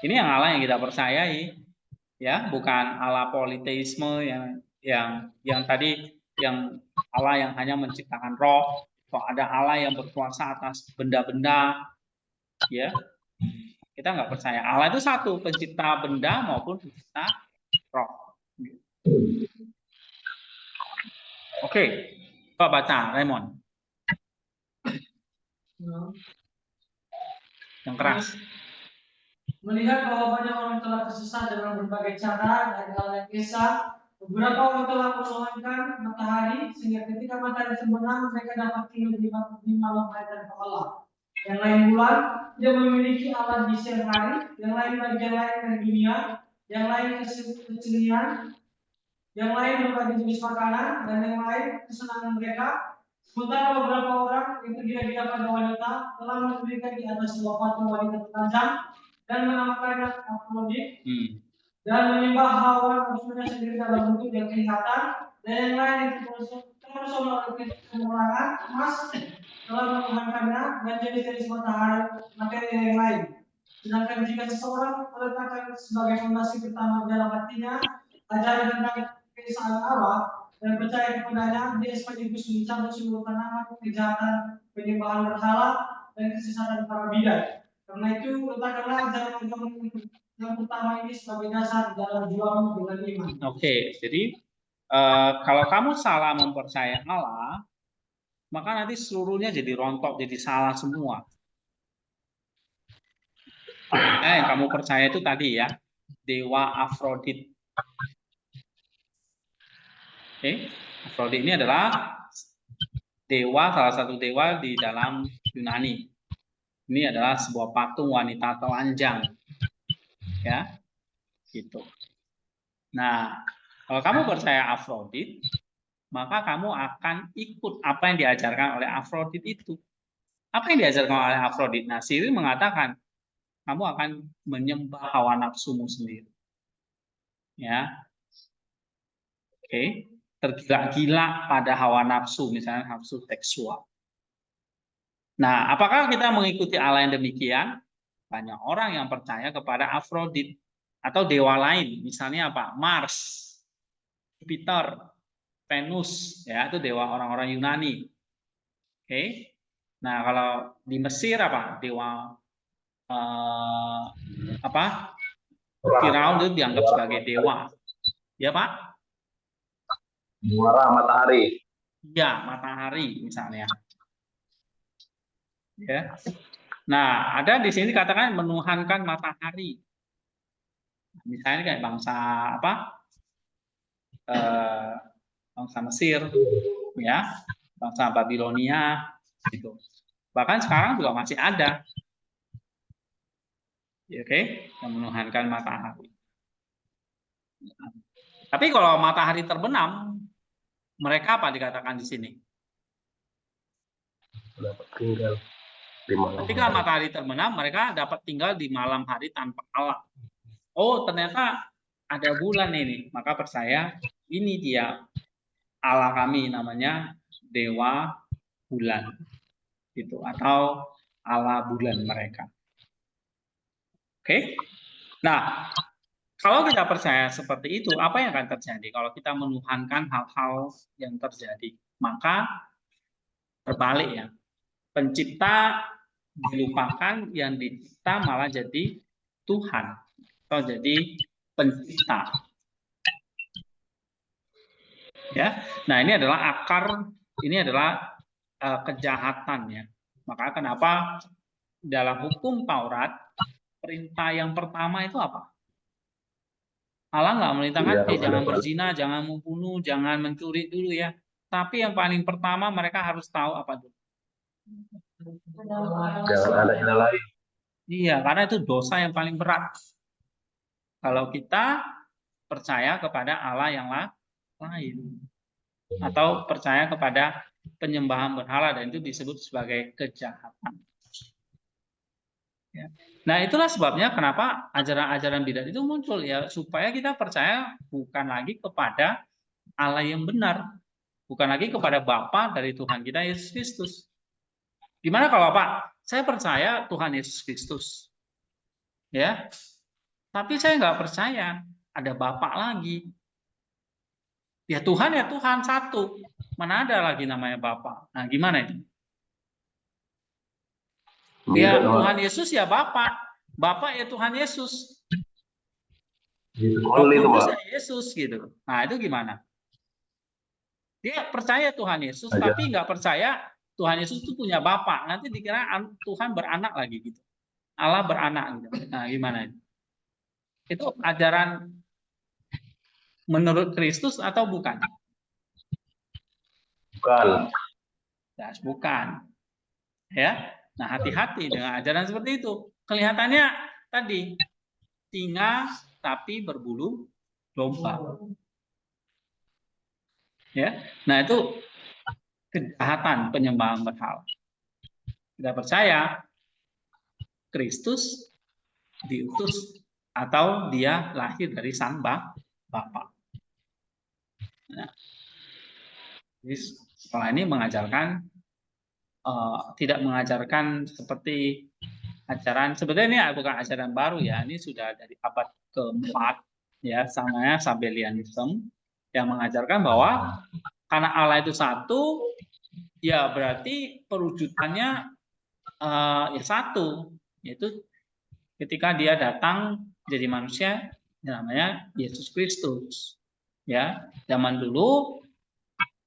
Ini yang Allah yang kita percayai, ya, bukan Allah politeisme yang tadi yang Allah yang hanya menciptakan roh, kok ada Allah yang berkuasa atas benda-benda, ya. Kita nggak percaya. Allah itu satu, pencipta benda maupun pencipta roh. Oke, Pak baca, Raymond. Yang keras. Melihat bahwa banyak orang telah tersesat dengan berbagai cara dan hal yang esa, beberapa orang telah menuhankan matahari sehingga ketika matahari terbenam mereka dapat tinggal di malam hari tanpa Allah. Yang lain bulan, dia memiliki alat di siang hari, yang lain bagian lain dari dunia, yang lain kesenian, yang lain berbagai jenis makanan, dan yang lain kesenangan mereka. Sementara beberapa orang yang tergila-gila pada wanita telah mendirikan di atas sebuah patung wanita telanjang dan menamakannya Afrodit dan menyembah hawa nafsunya sendiri dalam bentuk yang kelihatan, dan yang lain yang terpesona oleh kemewahan emas telah menuhankannya dan jenis-jenis materi yang lain. Sedangkan jika seseorang meletakkan sebagai fondasi pertama dalam hatinya ajaran tentang keesaan Allah dan percaya kepadanya, dia sekaligus mencabut seluruh tanaman kejahatan, penyembahan berhala, dan kesesatan para bidat. Karena itu, letakkanlah ajaran agama yang pertama ini sebagai dasar dalam juang dengan iman. Oke, jadi kalau kamu salah mempercayai Allah, maka nanti seluruhnya jadi rontok, jadi salah semua. Yang kamu percaya itu tadi ya, dewa Afrodit. Oke, Afrodit ini adalah dewa, salah satu dewa di dalam Yunani. Ini adalah sebuah patung wanita telanjang, ya, gitu. Nah, kalau kamu percaya Afrodit, maka kamu akan ikut apa yang diajarkan oleh Afrodit itu. Apa yang diajarkan oleh Afrodit? Nah, Siri mengatakan kamu akan menyembah hawa nafsumu sendiri. Ya. Oke. Tergila-gila pada hawa nafsu, misalnya nafsu seksual. Nah, apakah kita mengikuti Allah yang demikian? Banyak orang yang percaya kepada Afrodit atau dewa lain, misalnya apa? Mars, Jupiter, Venus, ya, itu dewa orang-orang Yunani. Oke. Nah, kalau di Mesir apa? Dewa Firaun itu dianggap sebagai dewa. Ya, Pak? Muara matahari. Ya, matahari misalnya. Ya. Nah, ada di sini katakan menuhankan matahari. Misalnya kayak bangsa apa? Bangsa Mesir, ya, bangsa Babilonia, gitu. Bahkan sekarang juga masih ada. Oke, yang menuhankan matahari. Tapi kalau matahari terbenam, mereka apa dikatakan di sini? Dapat tinggal di malam. Ketika matahari terbenam, mereka dapat tinggal di malam hari tanpa Allah. Oh, ternyata ada bulan ini. Maka percaya ini dia Allah kami, namanya Dewa Bulan. Gitu, atau Allah bulan mereka. Oke. Nah, kalau kita percaya seperti itu, apa yang akan terjadi? Kalau kita menuhankan hal-hal yang terjadi, maka terbalik ya. Pencipta dilupakan, yang dicipta malah jadi Tuhan atau jadi pencipta. Ya, nah ini adalah akar, ini adalah kejahatan ya. Maka kenapa dalam hukum Taurat perintah yang pertama itu apa? Allah nggak memerintahkan jangan berzina, jangan membunuh, jangan mencuri dulu ya. Tapi yang paling pertama mereka harus tahu apa itu. Jangan ada ilah lain. Iya, karena itu dosa yang paling berat. Kalau kita percaya kepada Allah yang lain atau percaya kepada penyembahan berhala dan itu disebut sebagai kejahatan. Ya. Nah, itulah sebabnya kenapa ajaran-ajaran bidat itu muncul ya, supaya kita percaya bukan lagi kepada Allah yang benar, bukan lagi kepada Bapa dari Tuhan kita Yesus Kristus. Gimana kalau Pak, saya percaya Tuhan Yesus Kristus, ya, tapi saya nggak percaya ada Bapa lagi. Ya Tuhan satu, mana ada lagi namanya Bapa. Nah, gimana itu? Ya Tuhan Yesus ya Bapa, Bapa ya Tuhan Yesus. Roh Kudus ya Yesus gitu. Nah, itu gimana? Dia percaya Tuhan Yesus, tapi nggak percaya Tuhan Yesus itu punya Bapa. Nanti dikira Tuhan beranak lagi gitu. Allah beranak gitu. Nah, gimana itu? Itu ajaran menurut Kristus atau bukan? Bukan. Ya, bukan. Ya. Nah, hati-hati dengan ajaran seperti itu. Kelihatannya tadi singa tapi berbulu domba. Ya. Nah, itu kejahatan penyembahan berhala. Tidak percaya Kristus diutus atau dia lahir dari sang Bapa. Nah, jadi sekolah ini mengajarkan tidak mengajarkan seperti ajaran, sebetulnya ini bukan ajaran baru ya, ini sudah dari abad keempat ya, namanya Sabellianism yang mengajarkan bahwa karena Allah itu satu, ya berarti perwujudannya ya satu, yaitu ketika dia datang jadi manusia, namanya Yesus Kristus. Ya, zaman dulu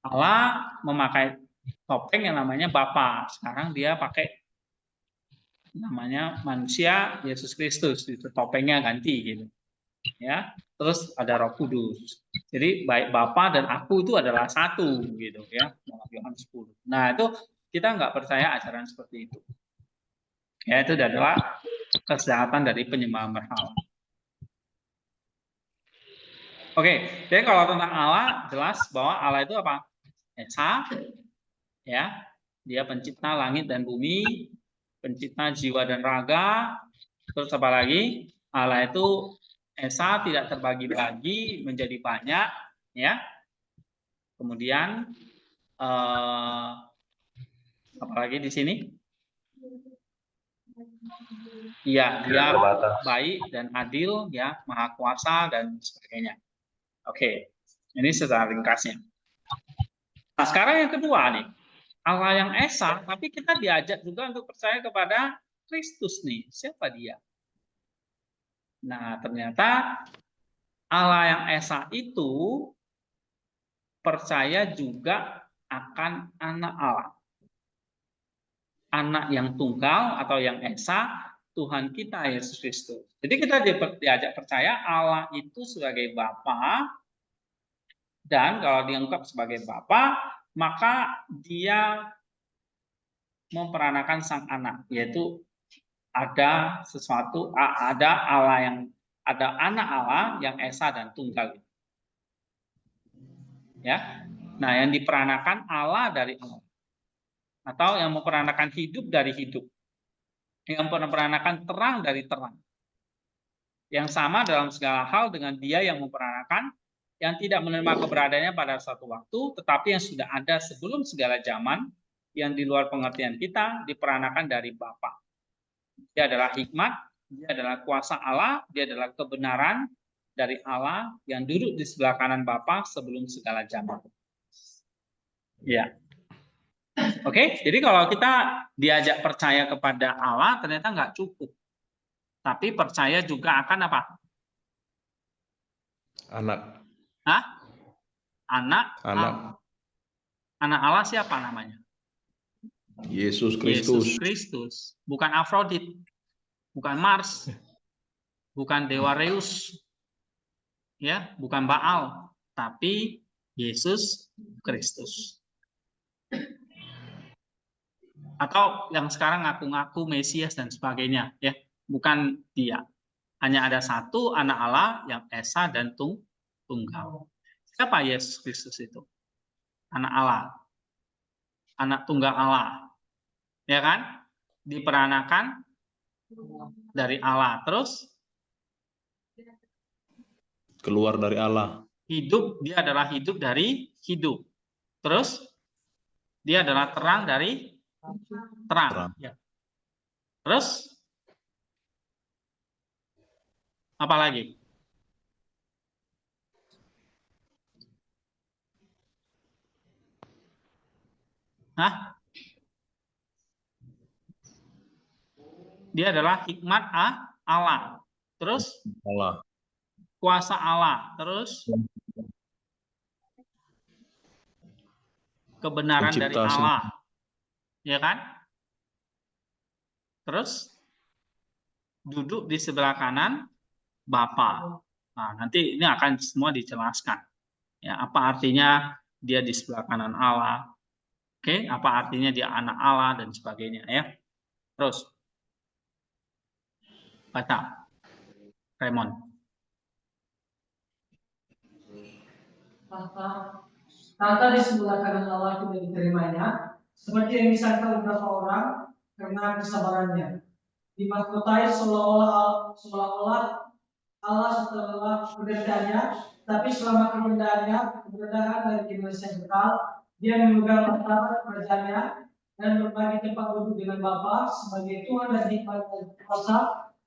Allah memakai topeng yang namanya Bapa. Sekarang dia pakai namanya manusia Yesus Kristus. Itu topengnya ganti gitu. Ya, terus ada Roh Kudus. Jadi baik Bapa dan Aku itu adalah satu gitu ya. Yohanes 10. Nah, itu kita nggak percaya ajaran seperti itu. Ya, itu adalah kejahatan dari penyembahan berhala. Oke, jadi kalau tentang Allah jelas bahwa Allah itu apa? Esa, ya, dia pencipta langit dan bumi, pencipta jiwa dan raga. Terus apa lagi? Allah itu Esa tidak terbagi-bagi menjadi banyak, ya. Kemudian apalagi di sini? Ya, dia baik dan adil, ya, maha kuasa dan sebagainya. Oke, ini secara ringkasnya. Nah, sekarang yang kedua nih, Allah yang Esa, tapi kita diajak juga untuk percaya kepada Kristus nih. Siapa dia? Nah, ternyata Allah yang Esa itu percaya juga akan anak Allah. Anak yang tunggal atau yang Esa, Tuhan kita Yesus Kristus. Jadi kita diajak percaya Allah itu sebagai Bapa, dan kalau diungkap sebagai Bapa, maka dia memperanakan sang anak, yaitu ada sesuatu, ada Allah yang ada anak Allah yang Esa dan tunggal. Ya. Nah, yang diperanakan Allah dari Allah. Atau yang memperanakan hidup dari hidup. Yang memperanakan terang dari terang. Yang sama dalam segala hal dengan dia yang memperanakan, yang tidak menerima keberadaannya pada suatu waktu, tetapi yang sudah ada sebelum segala zaman, yang di luar pengertian kita, diperanakan dari Bapa. Dia adalah hikmat, dia adalah kuasa Allah, dia adalah kebenaran dari Allah yang duduk di sebelah kanan Bapa sebelum segala zaman. Ya. Oke, jadi kalau kita diajak percaya kepada Allah, ternyata nggak cukup. Tapi percaya juga akan apa? Anak. Hah? Anak. Anak Allah siapa namanya? Yesus Kristus. Yesus Kristus. Bukan Afrodit. Bukan Mars. Bukan Dewa Zeus. Ya, bukan Baal. Tapi Yesus Kristus. Atau yang sekarang ngaku-ngaku Mesias dan sebagainya, ya, bukan dia. Hanya ada satu anak Allah yang Esa dan tunggal. Siapa Yesus Kristus itu? Anak Allah. anak tunggal Allah. Ya kan? Diperanakan dari Allah. Terus Keluar dari Allah. hidup, dia adalah hidup dari hidup. Terus dia adalah terang dari terang. Terang. Ya. Terus apa lagi? Hah? Dia adalah hikmat Allah. Terus Allah. kuasa Allah. Terus kebenaran dari Pencipta Allah. Ya kan? Terus duduk di sebelah kanan Bapa. Nah, nanti ini akan semua dijelaskan. Ya, apa artinya dia di sebelah kanan Allah? Oke, apa artinya dia anak Allah dan sebagainya ya. Terus baca Raymond. Tahta di sebelah kanan Allah tidak diterimanya, seperti yang disangka beberapa orang karena kesabarannya. Dimahkotai seolah-olah Allah setelah kerendahannya, tapi selama kerendahan dari generasi yang kekal, dia memegang martabat kerajaannya dan berbagi tempat duduk dengan Bapa sebagai Tuhan dan hikmat dan kuasa,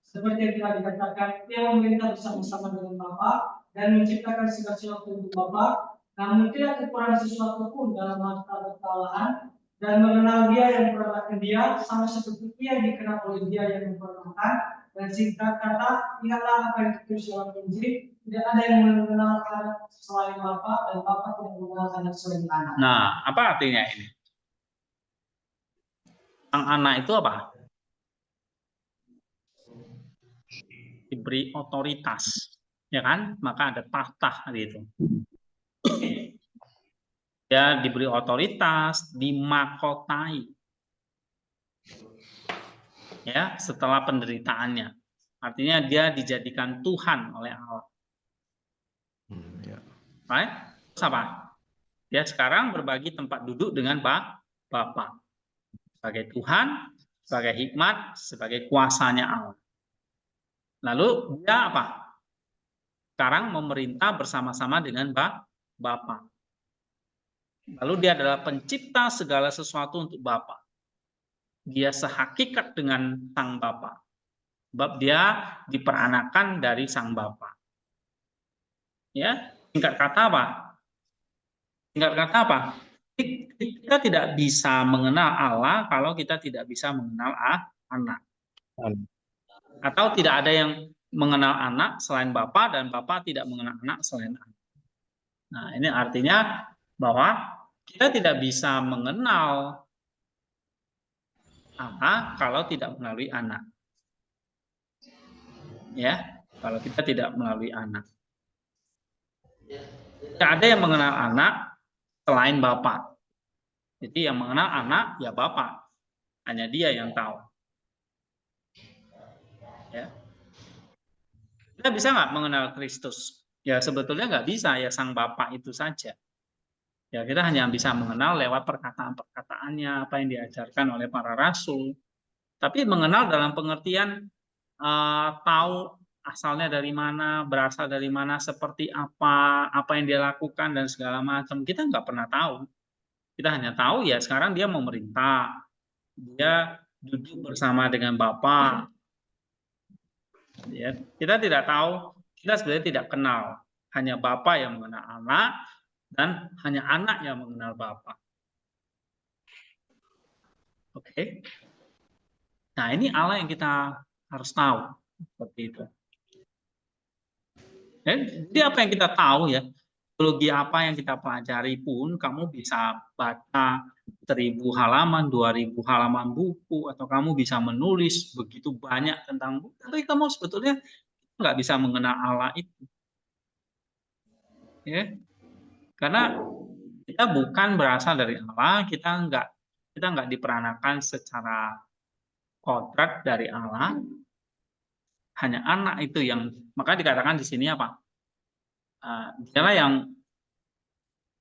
seperti yang telah dikatakan, dia memerintah bersama-sama dengan Bapa dan menciptakan segala sesuatu untuk Bapa, namun tidak kekurangan sesuatu pun dalam martabat kealahan, dan mengenal dia yang memperanakan dia sama seperti ia dikenal oleh dia yang memperanakan. Dan singkat kata, ingatlah apa yang ditulis dalam Injil, tidak ada yang mengenal anak selain Bapa dan Bapa tidak mengenal anak selain anak. Nah, apa artinya ini? Sang anak itu apa? Diberi otoritas, ya kan? Maka ada tahta gitu. Dia diberi otoritas, dimakotai. Ya, setelah penderitaannya. Artinya dia dijadikan Tuhan oleh Allah. Ya. Right? Terus apa? Dia sekarang berbagi tempat duduk dengan Bapa. Sebagai Tuhan, sebagai hikmat, sebagai kuasanya Allah. Lalu dia apa? Sekarang memerintah bersama-sama dengan Bapa. Lalu dia adalah pencipta segala sesuatu untuk Bapa. Dia sehakikat dengan sang Bapa. Sebab dia diperanakan dari sang Bapa. Ya, singkat kata apa? Singkat kata apa? Kita tidak bisa mengenal Allah kalau kita tidak bisa mengenal anak. Atau tidak ada yang mengenal anak selain Bapa dan Bapa tidak mengenal anak selain anak. Nah, ini artinya bahwa kita tidak bisa mengenal Allah kalau tidak melalui anak. Ya, kalau kita tidak melalui anak. Tidak ada yang mengenal anak selain Bapa. Jadi yang mengenal anak ya Bapa. Hanya dia yang tahu. Ya. Kita bisa nggak mengenal Kristus? Ya sebetulnya nggak bisa, ya sang Bapa itu saja. Ya kita hanya bisa mengenal lewat perkataan-perkataannya, apa yang diajarkan oleh para rasul. Tapi mengenal dalam pengertian tahu asalnya dari mana, berasal dari mana, seperti apa yang dia lakukan dan segala macam. Kita nggak pernah tahu. Kita hanya tahu ya sekarang dia memerintah, dia duduk bersama dengan Bapa. Ya, kita tidak tahu, kita sebenarnya tidak kenal. Hanya Bapa yang mengenal anak dan hanya anak yang mengenal Bapa. Oke. Nah, ini Allah yang kita harus tahu seperti itu. Jadi apa yang kita tahu ya, teologi apa yang kita pelajari pun kamu bisa baca 1000 halaman, 2000 halaman buku, atau kamu bisa menulis begitu banyak tentang buku, tapi kamu sebetulnya nggak bisa mengenal Allah itu. Ya. Karena kita bukan berasal dari Allah, kita nggak diperanakan secara kodrat dari Allah. Hanya anak itu yang, maka dikatakan di sini apa? Dialah yang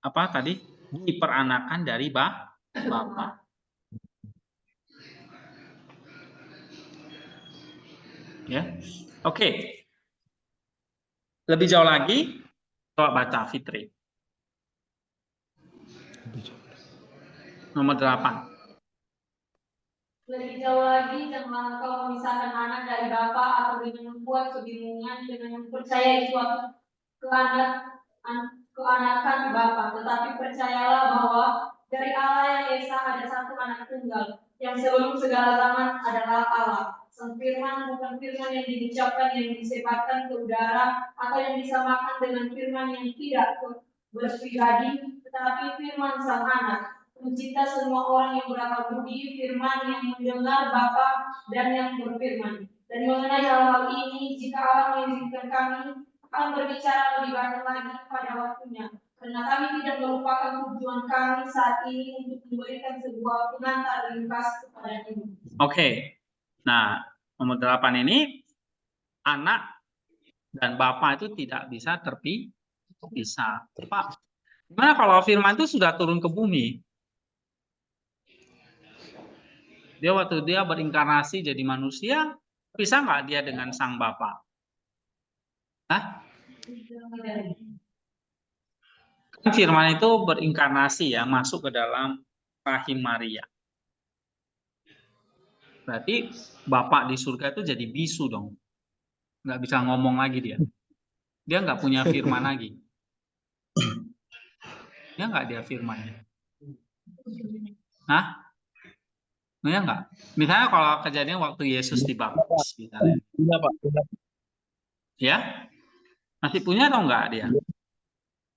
apa tadi diperanakan dari Bapa. Ya, oke. Lebih jauh lagi, coba baca Fitri. Nomor 8. Lebih jauh lagi, janganlah engkau memisahkan anak dari bapa atau dengan membuat kebingungan dengan mempercayai suatu keanakan bapa, tetapi percayalah bahwa dari Allah yang Esa ada satu anak tunggal yang sebelum segala zaman adalah Allah. Sang firman bukan firman yang diucapkan yang disebarkan ke udara atau yang disamakan dengan firman yang tidak berspribadi, tetapi firman sang anak pencipta semua orang yang berakal budi, firman yang mendengar Bapa dan yang berfirman. Dan mengenai hal-hal ini, jika Allah mengizinkan kami akan berbicara lebih banyak lagi pada waktunya. Karena kami tidak melupakan tujuan kami saat ini untuk memberikan sebuah pengantar ringkas kepada ini. Oke. Nah, nomor 8 ini anak dan Bapa itu tidak bisa terpisah. Pak, gimana kalau firman itu sudah turun ke bumi? Dia waktu dia berinkarnasi jadi manusia, bisa nggak dia dengan sang Bapa? Hah? Firman itu berinkarnasi ya, masuk ke dalam rahim Maria. Berarti Bapak di surga itu jadi bisu dong. Nggak bisa ngomong lagi dia. Dia nggak punya firman lagi. Ya nggak dia firmannya? Hah? Ya nggak? Misalnya kalau kejadian waktu Yesus dibaptis, misalnya. Punya, Pak. Ya? Masih punya atau enggak dia?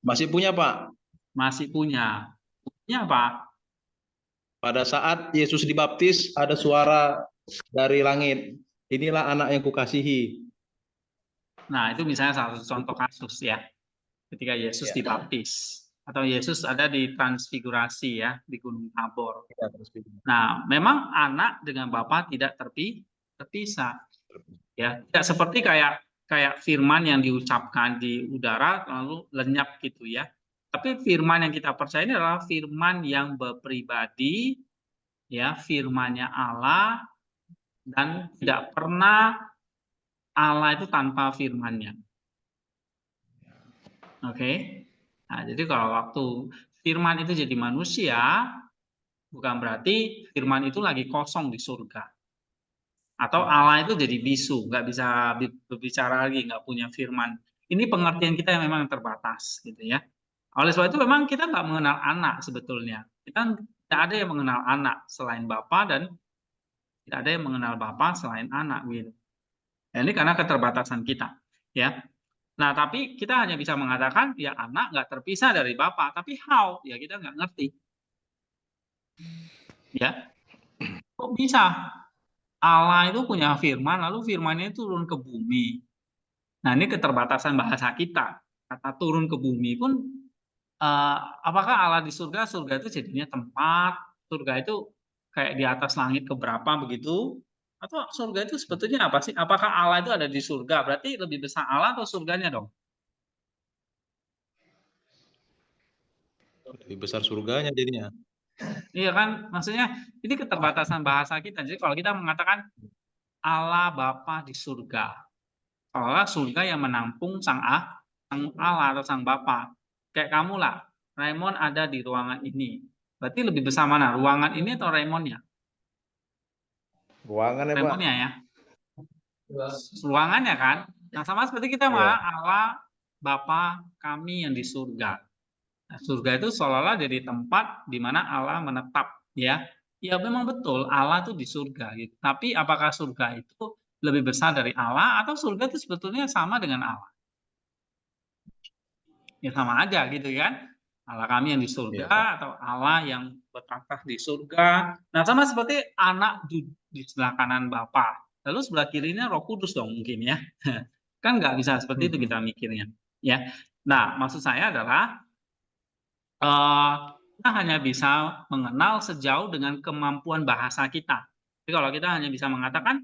Masih punya, Pak. Masih punya. Punya apa? Pada saat Yesus dibaptis, ada suara dari langit. Inilah anak yang kukasihi. Nah, itu misalnya salah satu contoh kasus ya. Ketika Yesus Ya. dibaptis. Atau Yesus ada di transfigurasi ya, di Gunung Tabor. Ya, terus begini. Nah, memang anak dengan Bapa tidak terpisah. Ya, tidak seperti kayak firman yang diucapkan di udara lalu lenyap gitu ya. Tapi firman yang kita percaya ini adalah firman yang berpribadi, ya, firman-Nya Allah, dan tidak pernah Allah itu tanpa firman-Nya. Oke. Nah, jadi kalau waktu firman itu jadi manusia, bukan berarti firman itu lagi kosong di surga. Atau Allah itu jadi bisu, nggak bisa berbicara lagi, nggak punya firman. Ini pengertian kita yang memang terbatas, gitu ya. Oleh sebab itu memang kita nggak mengenal anak sebetulnya. Kita tidak ada yang mengenal anak selain Bapa dan tidak ada yang mengenal Bapa selain anak, gitu. Nah, ini karena keterbatasan kita, ya. Nah, tapi kita hanya bisa mengatakan ya anak nggak terpisah dari Bapa, tapi how? Ya kita nggak ngerti. Ya, kok bisa? Allah itu punya firman, lalu firmannya itu turun ke bumi. Nah, ini keterbatasan bahasa kita. Kata turun ke bumi pun, apakah Allah di surga? Surga itu jadinya tempat, surga itu kayak di atas langit keberapa begitu? Atau surga itu sebetulnya apa sih? Apakah Allah itu ada di surga? Berarti lebih besar Allah atau surganya dong? Lebih besar surganya jadinya. Iya kan? Maksudnya ini keterbatasan bahasa kita. Jadi kalau kita mengatakan Allah Bapa di surga, seolah surga yang menampung sang Allah atau sang Bapa. Kayak kamu lah, Raymond ada di ruangan ini. Berarti lebih besar mana? Ruangan ini atau Raymondnya? Ruangannya, Pak. Raymondnya ya. Ruangannya kan? Nah, sama seperti kita mah Allah Bapa kami yang di surga. Nah, surga itu seolah-olah jadi tempat di mana Allah menetap, ya. Ya memang betul Allah itu di surga gitu. Tapi apakah surga itu lebih besar dari Allah atau surga itu sebetulnya sama dengan Allah? Ya sama aja gitu kan. Allah kami yang di surga atau Allah yang bertahta di surga. Nah, sama seperti anak di sebelah kanan Bapa. Lalu sebelah kirinya Roh Kudus dong mungkin ya. Kan nggak bisa seperti itu kita mikirnya, ya. Nah, maksud saya adalah kita hanya bisa mengenal sejauh dengan kemampuan bahasa kita. Jadi kalau kita hanya bisa mengatakan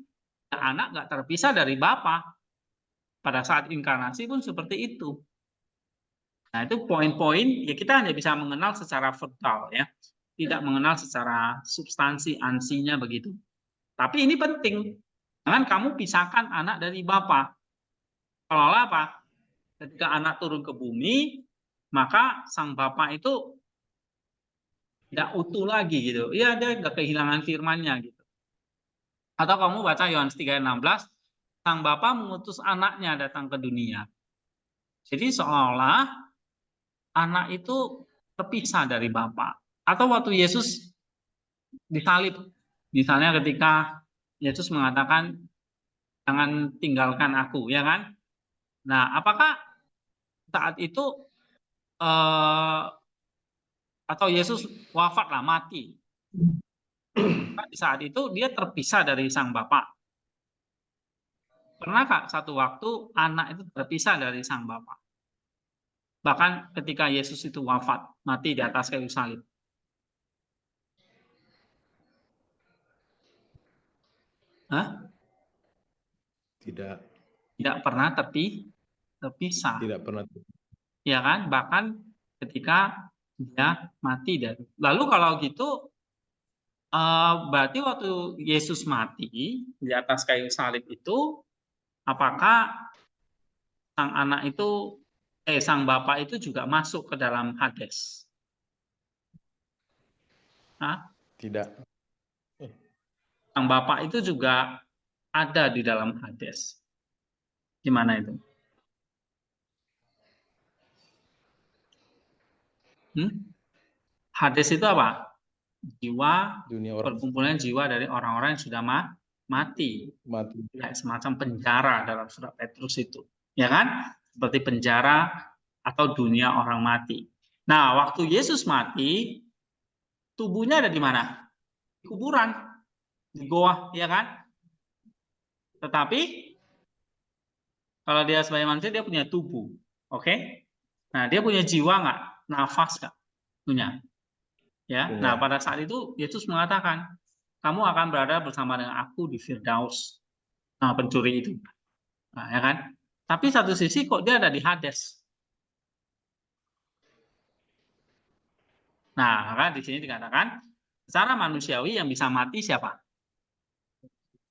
anak nggak terpisah dari Bapa, pada saat inkarnasi pun seperti itu. Nah, itu poin-poin ya kita hanya bisa mengenal secara verbal ya. tidak mengenal secara substansi ansinya begitu. Tapi ini penting. Jangan kamu pisahkan anak dari Bapa. Kalau apa? Ketika anak turun ke bumi, maka sang Bapa itu tidak utuh lagi gitu. Iya, dia udah kehilangan firman-Nya gitu. Atau kamu baca Yohanes 3:16, sang Bapa mengutus anaknya datang ke dunia. Jadi seolah anak itu terpisah dari Bapa. Atau waktu Yesus disalib, misalnya ketika Yesus mengatakan jangan tinggalkan aku, ya kan? Nah, apakah saat itu atau Yesus wafat lah, mati? Di saat itu dia terpisah dari sang Bapa. Pernahkah satu waktu anak itu terpisah dari sang Bapa? Bahkan ketika Yesus itu wafat, mati di atas kayu salib. Hah? Tidak. Tidak pernah terpisah. Tidak pernah. Ya kan? Bahkan ketika dia mati. Lalu kalau gitu, berarti waktu Yesus mati di atas kayu salib itu, apakah sang anak itu, sang Bapa itu juga masuk ke dalam Hades? Hah? Tidak. Sang Bapa itu juga ada di dalam Hades. Gimana itu? Hades itu apa? Jiwa, Dunia orang perkumpulan jiwa dari orang-orang yang sudah mati. Ya, semacam penjara dalam surat Petrus itu. Ya kan? Seperti penjara atau dunia orang mati. Nah, waktu Yesus mati, tubuhnya ada di mana? Di kuburan, di goa, ya kan? Tetapi kalau dia sebagai manusia, dia punya tubuh. Oke? Nah, dia punya jiwa nggak? Nafas nggak? Punya. Ya. Punya. Nah, pada saat itu Yesus mengatakan, kamu akan berada bersama dengan aku di Firdaus. Nah, pencuri itu. Nah, ya kan? Tapi satu sisi kok dia ada di Hades. Nah, maka di sini dikatakan secara manusiawi yang bisa mati siapa?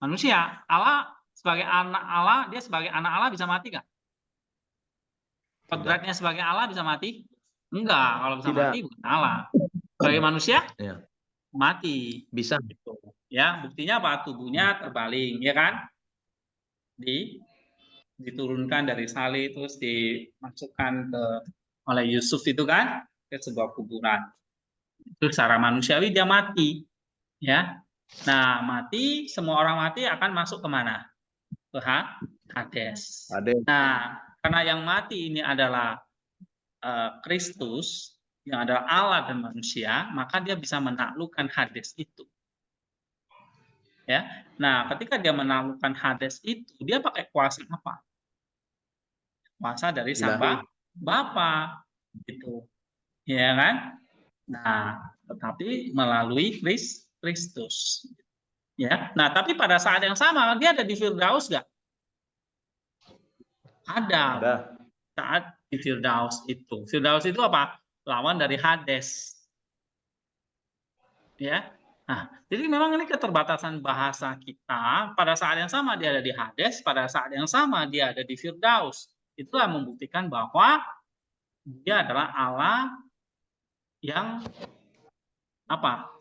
Manusia. Allah sebagai anak Allah, dia sebagai anak Allah bisa mati nggak? Kodratnya sebagai Allah bisa mati? Enggak. Kalau bisa mati bukan Allah. Sebagai manusia? Ya. Mati. Bisa. Ya, buktinya apa? Tubuhnya terbaling, ya kan? Diturunkan dari salib terus dimasukkan oleh Yusuf itu kan ke sebuah kuburan. Itu secara manusiawi dia mati, ya. Nah, mati, semua orang mati akan masuk kemana? Ke Hades. Nah, karena yang mati ini adalah Kristus, yang adalah Allah dan manusia, maka dia bisa menaklukkan Hades itu. Ya. Nah, ketika dia menaklukkan Hades itu, dia pakai kuasa apa? Kuasa dari sang Bapa, gitu. Ya kan? Nah, tetapi melalui Kristus. Ya. Nah, tapi pada saat yang sama dia ada di Firdaus enggak? Ada. Saat di Firdaus itu. Firdaus itu apa? Lawan dari Hades. Ya. Nah, jadi memang ini keterbatasan bahasa kita. Pada saat yang sama dia ada di Hades, pada saat yang sama dia ada di Firdaus. Itulah membuktikan bahwa dia adalah Allah yang apa?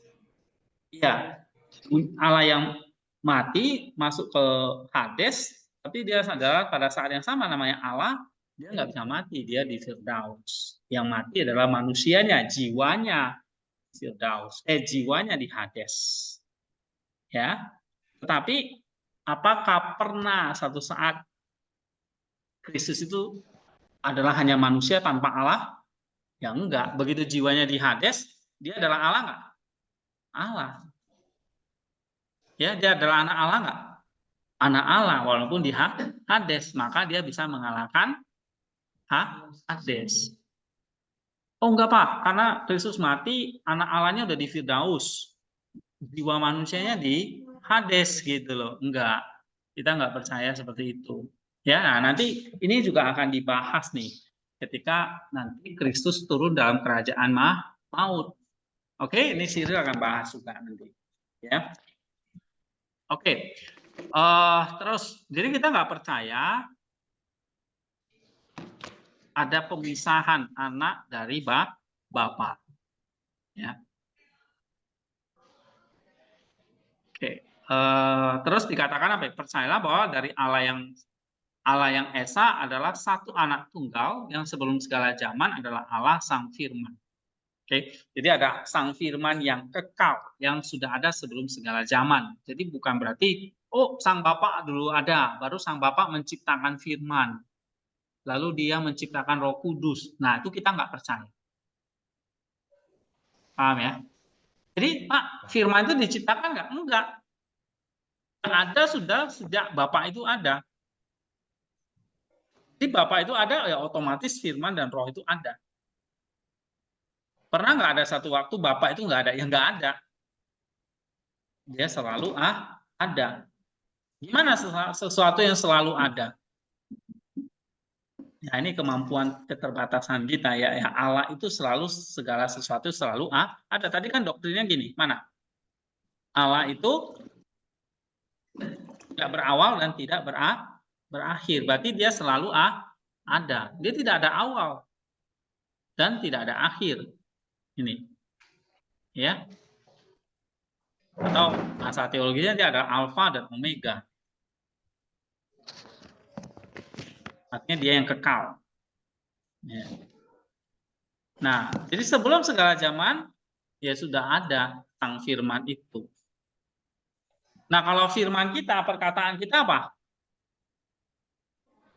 Iya, Allah yang mati masuk ke Hades, tapi dia adalah pada saat yang sama namanya Allah, dia nggak bisa mati, dia di Firdaus. Yang mati adalah manusianya, jiwanya Firdaus, jiwanya di Hades. Ya. Tetapi apakah pernah satu saat Kristus itu adalah hanya manusia tanpa Allah? Ya enggak. Begitu jiwanya di Hades, dia adalah Allah enggak? Allah. Ya, dia adalah anak Allah enggak? Anak Allah walaupun di Hades, maka dia bisa mengalahkan Hades. Oh enggak Pak, karena Kristus mati, anak Allahnya udah di Firdaus. Jiwa manusianya di Hades gitu loh. Enggak. Kita enggak percaya seperti itu. Ya, nah nanti ini juga akan dibahas nih ketika nanti Kristus turun dalam kerajaan maut. Oke, ini Cyril akan bahas juga nanti. Ya. Oke. Terus, jadi kita nggak percaya ada pemisahan anak dari bapak. Ya. Oke. Terus dikatakan apa? Percayalah bahwa dari Allah yang Esa adalah satu anak tunggal yang sebelum segala zaman adalah Allah Sang Firman. Oke, jadi ada Sang Firman yang kekal, yang sudah ada sebelum segala zaman. Jadi bukan berarti, oh Sang Bapa dulu ada, baru Sang Bapa menciptakan Firman, lalu Dia menciptakan Roh Kudus. Nah itu kita nggak percaya. Paham ya? Jadi Pak, Firman itu diciptakan nggak? Enggak. Ada sudah sejak Bapa itu ada. Jadi Bapa itu ada, ya otomatis Firman dan Roh itu ada. Pernah nggak ada satu waktu Bapak itu nggak ada? Ya nggak ada. Dia selalu ada. Gimana sesuatu yang selalu ada? Ya ini kemampuan keterbatasan kita ya. Allah itu selalu segala sesuatu selalu ada. Tadi kan doktrinnya gini, mana? Allah itu tidak berawal dan tidak berakhir. Berarti dia selalu ada. Dia tidak ada awal dan tidak ada akhir. Ini. Ya. Atau bahasa teologinya dia ada alfa dan omega. Artinya dia yang kekal. Ya. Nah, jadi sebelum segala zaman ya sudah ada Sang Firman itu. Nah, kalau firman kita, perkataan kita apa?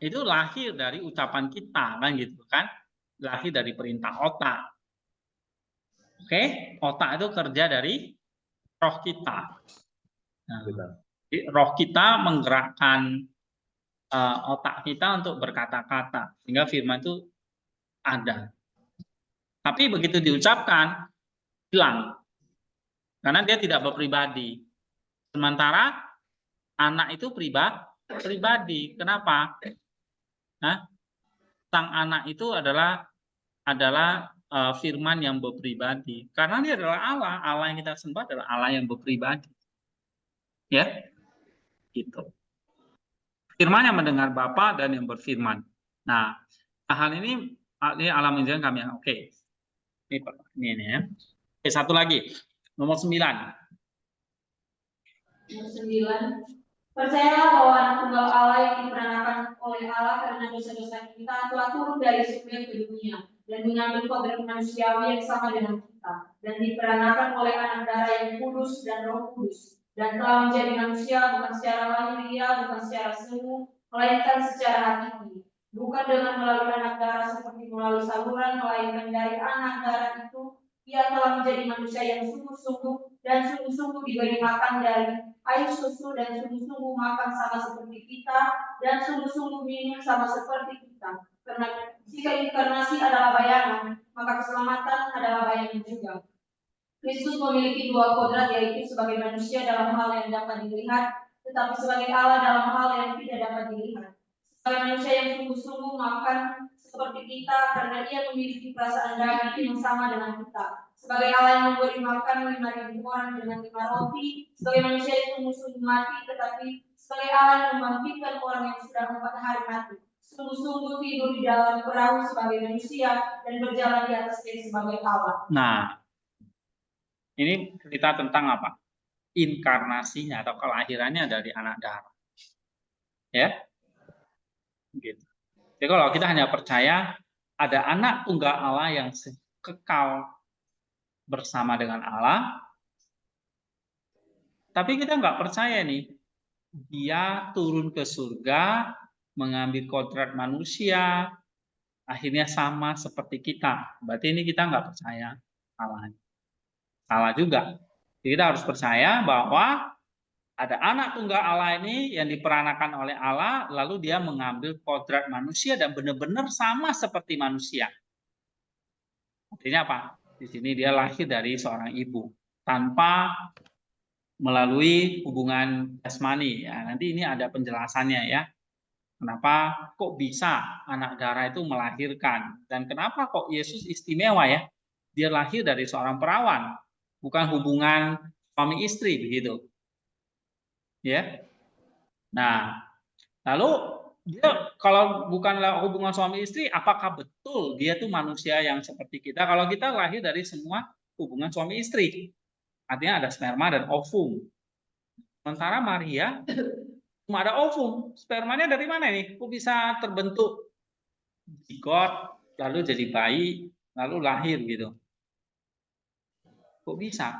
Itu lahir dari ucapan kita, kan gitu kan? Lahir dari perintah otak. Oke, otak itu kerja dari roh kita. Nah, roh kita menggerakkan otak kita untuk berkata-kata, sehingga firman itu ada. Tapi begitu diucapkan, hilang. Karena dia tidak berpribadi. Sementara anak itu pribadi. Kenapa? Sang anak itu adalah firman yang berpribadi. Karena dia adalah Allah. Allah yang kita sembah adalah Allah yang berpribadi. Ya, gitu. Firman yang mendengar Bapa dan yang berfirman. Nah, hal ini alam menjadikan kami. Oke. Ini ya. Oke, satu lagi. Nomor 9. Nomor 9. Percayalah bahwa anak tunggal Allah yang diperanakan oleh Allah karena dosa-dosa kita telah turun dari surga ke dunia dan mengambil kodrat manusiawi yang sama dengan kita dan diperanakan oleh anak darah yang kudus dan Roh Kudus dan telah menjadi manusia bukan secara lahiriah, bukan secara semu, melainkan secara hakiki, bukan dengan melalui anak darah seperti melalui saluran, melainkan dari anak darah itu ia telah menjadi manusia yang sungguh-sungguh dan sungguh-sungguh diberi makan dari air susu dan sungguh-sungguh makan sama seperti kita dan sungguh-sungguh minum sama seperti kita. Karena jika inkarnasi adalah bayangan, maka keselamatan adalah bayangan juga. Kristus memiliki dua kodrat, yaitu sebagai manusia dalam hal yang dapat dilihat, tetapi sebagai Allah dalam hal yang tidak dapat dilihat. Sebagai manusia yang sungguh-sungguh makan seperti kita karena ia memiliki perasaan daging yang sama dengan kita. Sebagai Allah yang memberi makan 5.000 orang dengan 5 roti, sebagai manusia yang sungguh-sungguh mati, tetapi sebagai Allah yang membangkitkan orang yang sudah 4 hari mati. Sungguh-sungguh tidur di dalam perahu sebagai manusia dan berjalan di atas air sebagai Allah. Nah, ini cerita tentang apa? Inkarnasinya atau kelahirannya dari anak darah. Ya. Gitu. Jadi kalau kita hanya percaya ada anak tunggal Allah yang kekal bersama dengan Allah, tapi kita nggak percaya nih, dia turun ke surga, mengambil kodrat manusia, akhirnya sama seperti kita. Berarti ini kita nggak percaya Allah. Salah juga. Jadi kita harus percaya bahwa ada anak tunggal Allah ini yang diperanakan oleh Allah, lalu dia mengambil kodrat manusia dan benar-benar sama seperti manusia. Artinya apa? Di sini dia lahir dari seorang ibu tanpa melalui hubungan jasmani. Ya, nanti ini ada penjelasannya ya. Kenapa kok bisa anak darah itu melahirkan dan kenapa kok Yesus istimewa ya? Dia lahir dari seorang perawan. bukan hubungan suami istri begitu. Ya. Nah, lalu dia kalau bukanlah hubungan suami istri, apakah betul dia tuh manusia yang seperti kita? Kalau kita lahir dari semua hubungan suami istri, artinya ada sperma dan ovum. Sementara Maria cuma ada ovum, spermanya dari mana nih? Kok bisa terbentuk zigot, lalu jadi bayi, lalu lahir gitu? Kok bisa?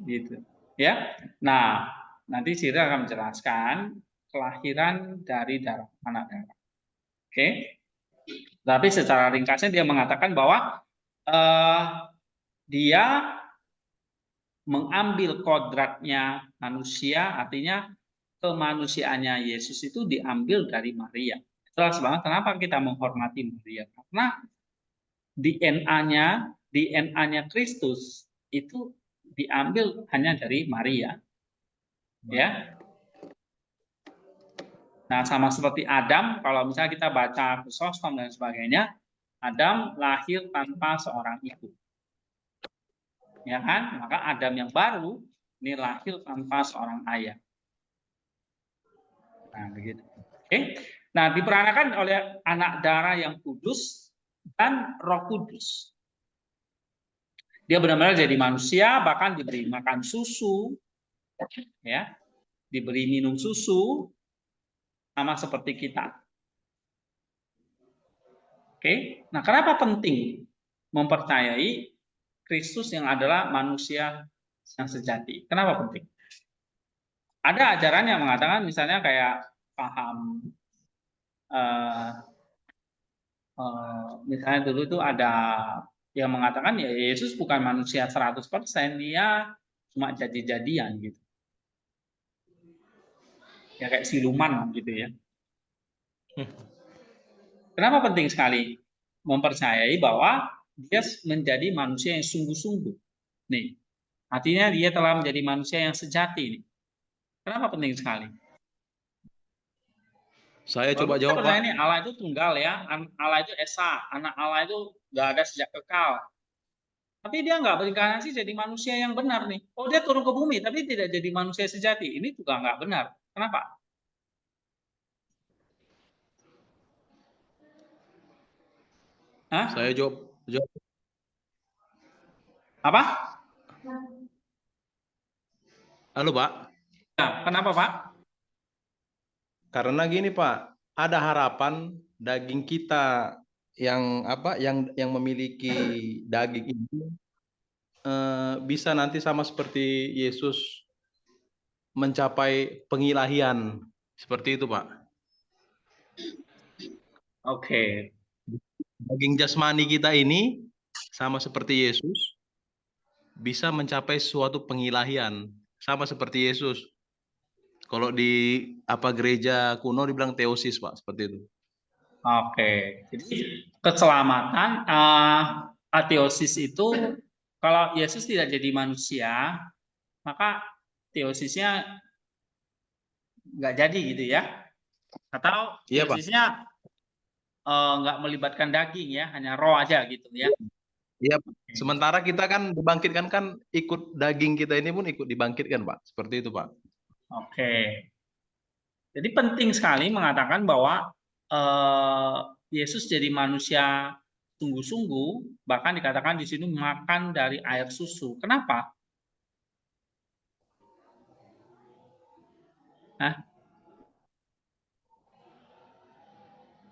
Gitu, ya. Nah, nanti Sira akan menjelaskan kelahiran dari darah anak darah. Oke. Tapi secara ringkasnya dia mengatakan bahwa dia mengambil kodratnya manusia, artinya kemanusiaannya Yesus itu diambil dari Maria. Itulah sebabnya kenapa kita menghormati Maria, karena DNA-nya Kristus itu diambil hanya dari Maria. Ya. Nah, sama seperti Adam, kalau misalnya kita baca Chrysostom dan sebagainya, Adam lahir tanpa seorang ibu. Ya kan? Maka Adam yang baru ini lahir tanpa seorang ayah. Nah, begitu. Oke. Nah, diperanakan oleh anak darah yang kudus dan Roh Kudus. Dia benar-benar jadi manusia, bahkan diberi makan susu, ya, diberi minum susu, sama seperti kita. Oke. Nah, kenapa penting mempercayai Kristus yang adalah manusia yang sejati? Kenapa penting? Ada ajaran yang mengatakan misalnya kayak paham misalnya dulu itu ada yang mengatakan ya Yesus bukan manusia 100%, dia cuma jadi-jadian gitu. Ya kayak siluman gitu ya. Kenapa penting sekali mempercayai bahwa dia menjadi manusia yang sungguh-sungguh. Nih, artinya dia telah menjadi manusia yang sejati nih. Kenapa penting sekali? Saya coba jawab, Pak. Ini Allah itu tunggal ya, Allah itu esa, anak Allah itu nggak ada sejak kekal. Tapi dia nggak berinkarnasi jadi manusia yang benar nih. Oh, dia turun ke bumi tapi tidak jadi manusia sejati. Ini juga nggak benar. Kenapa? Hah? Saya jawab. Apa? Halo, Pak. Ya, kenapa, Pak? Karena gini, Pak, ada harapan daging kita yang yang memiliki daging ini bisa nanti sama seperti Yesus mencapai pengilahian. Seperti itu, Pak. Oke. Daging jasmani kita ini sama seperti Yesus bisa mencapai suatu pengilahian, sama seperti Yesus. Kalau di gereja kuno dibilang teosis, Pak, seperti itu. Oke. Jadi keselamatan ateosis itu kalau Yesus tidak jadi manusia, maka teosisnya nggak jadi gitu ya. Atau teosisnya nggak melibatkan daging ya, hanya roh aja gitu ya. Iya, sementara kita kan dibangkitkan kan ikut daging kita ini pun ikut dibangkitkan, Pak. Seperti itu, Pak. Oke. Jadi penting sekali mengatakan bahwa Yesus jadi manusia sungguh-sungguh, bahkan dikatakan di sini makan dari air susu. Kenapa? Nah,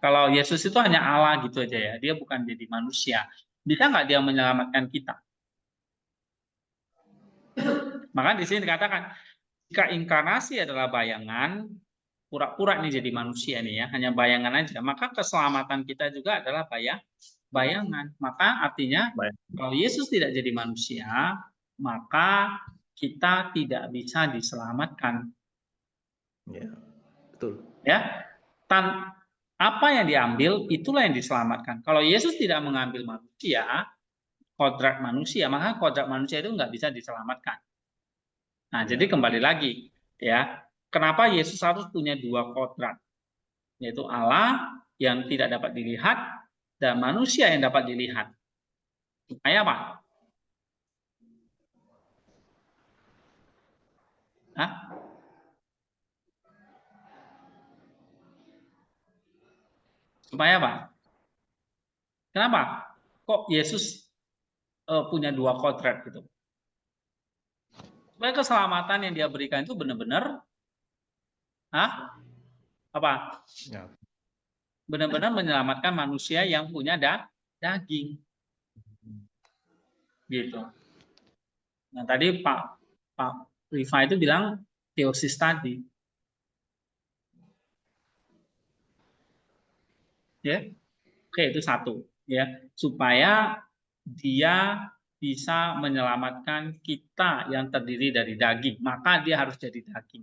kalau Yesus itu hanya Allah gitu aja ya, dia bukan jadi manusia. Bisa nggak dia menyelamatkan kita? Maka di sini dikatakan, jika inkarnasi adalah bayangan, pura-pura nih jadi manusia nih ya, hanya bayangan aja, maka keselamatan kita juga adalah bayangan. Maka artinya kalau Yesus tidak jadi manusia, maka kita tidak bisa diselamatkan. Ya, betul. Ya, apa yang diambil itulah yang diselamatkan. Kalau Yesus tidak mengambil manusia, kodrat manusia, maka kodrat manusia itu nggak bisa diselamatkan. Nah, jadi kembali lagi ya, kenapa Yesus harus punya dua kodrat, yaitu Allah yang tidak dapat dilihat dan manusia yang dapat dilihat. Supaya apa? Hah? Supaya apa? Kenapa? Kok Yesus punya 2 kodrat gitu? Supaya keselamatan yang dia berikan itu benar-benar apa? Ya. Benar-benar menyelamatkan manusia yang punya daging. Gitu. Nah, tadi Pak Rifa itu bilang teosis tadi. Ya. Oke, itu satu, ya. Supaya dia bisa menyelamatkan kita yang terdiri dari daging, maka dia harus jadi daging.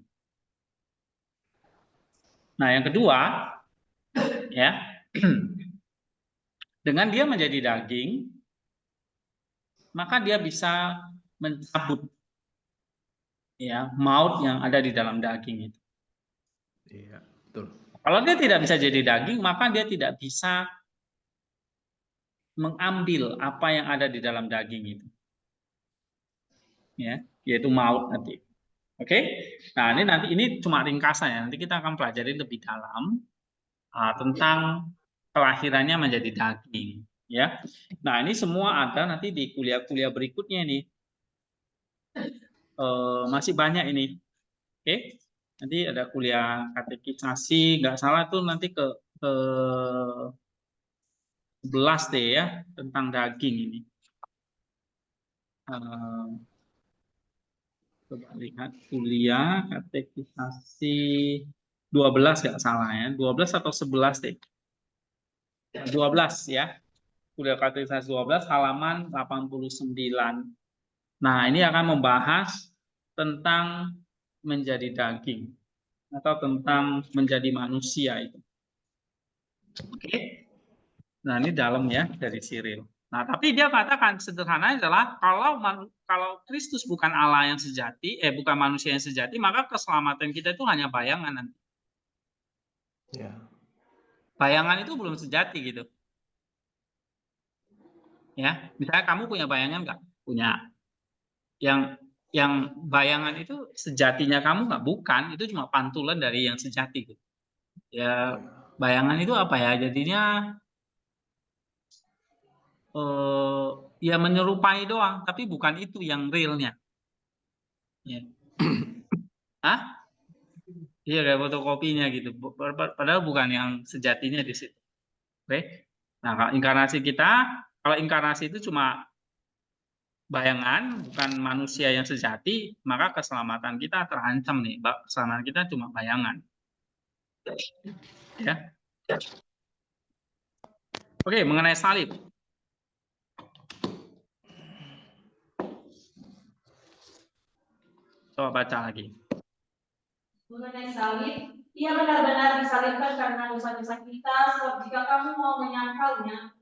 Nah, yang kedua, ya, dengan dia menjadi daging, maka dia bisa mencabut ya maut yang ada di dalam daging itu. Iya, betul. Kalau dia tidak bisa jadi daging, maka dia tidak bisa mengambil apa yang ada di dalam daging itu. Ya, yaitu maut nanti. Oke. Nah, ini cuma ringkasan ya. Nanti kita akan pelajari lebih dalam tentang kelahirannya menjadi daging, ya. Nah, ini semua ada nanti di kuliah-kuliah berikutnya nih. Masih banyak ini. Oke. Nanti ada kuliah katekisasi, nggak salah tuh nanti ke 11 deh ya, tentang daging ini. Coba lihat kuliah katekisasi 12 nggak salah ya, 12 atau 11 deh. 12 ya. Kuliah katekisasi 12 halaman 89. Nah, ini akan membahas tentang menjadi daging atau tentang menjadi manusia itu. Oke. Nah, ini dalam ya dari Cyril. Nah, tapi dia katakan sederhananya adalah kalau Kristus bukan Allah yang sejati, bukan manusia yang sejati, maka keselamatan kita itu hanya bayangan nanti. Ya. Bayangan itu belum sejati gitu. Ya, misalnya kamu punya bayangan nggak? Punya. Yang bayangan itu sejatinya kamu nggak, bukan, itu cuma pantulan dari yang sejati gitu. Ya, bayangan itu apa ya? Jadinya ya menyerupai doang, tapi bukan itu yang realnya. Ya. Hah? Iya, kayak fotokopinya gitu. Padahal bukan yang sejatinya di situ. Oke. Nah, kalau inkarnasi itu cuma bayangan, bukan manusia yang sejati, maka keselamatan kita terancam nih. Keselamatan kita cuma bayangan. Ya. Oke, mengenai salib. Coba baca lagi. Mengenai salib, ia benar-benar disalibkan karena dosa-dosa kita, sebab jika kamu mau menyangkalnya,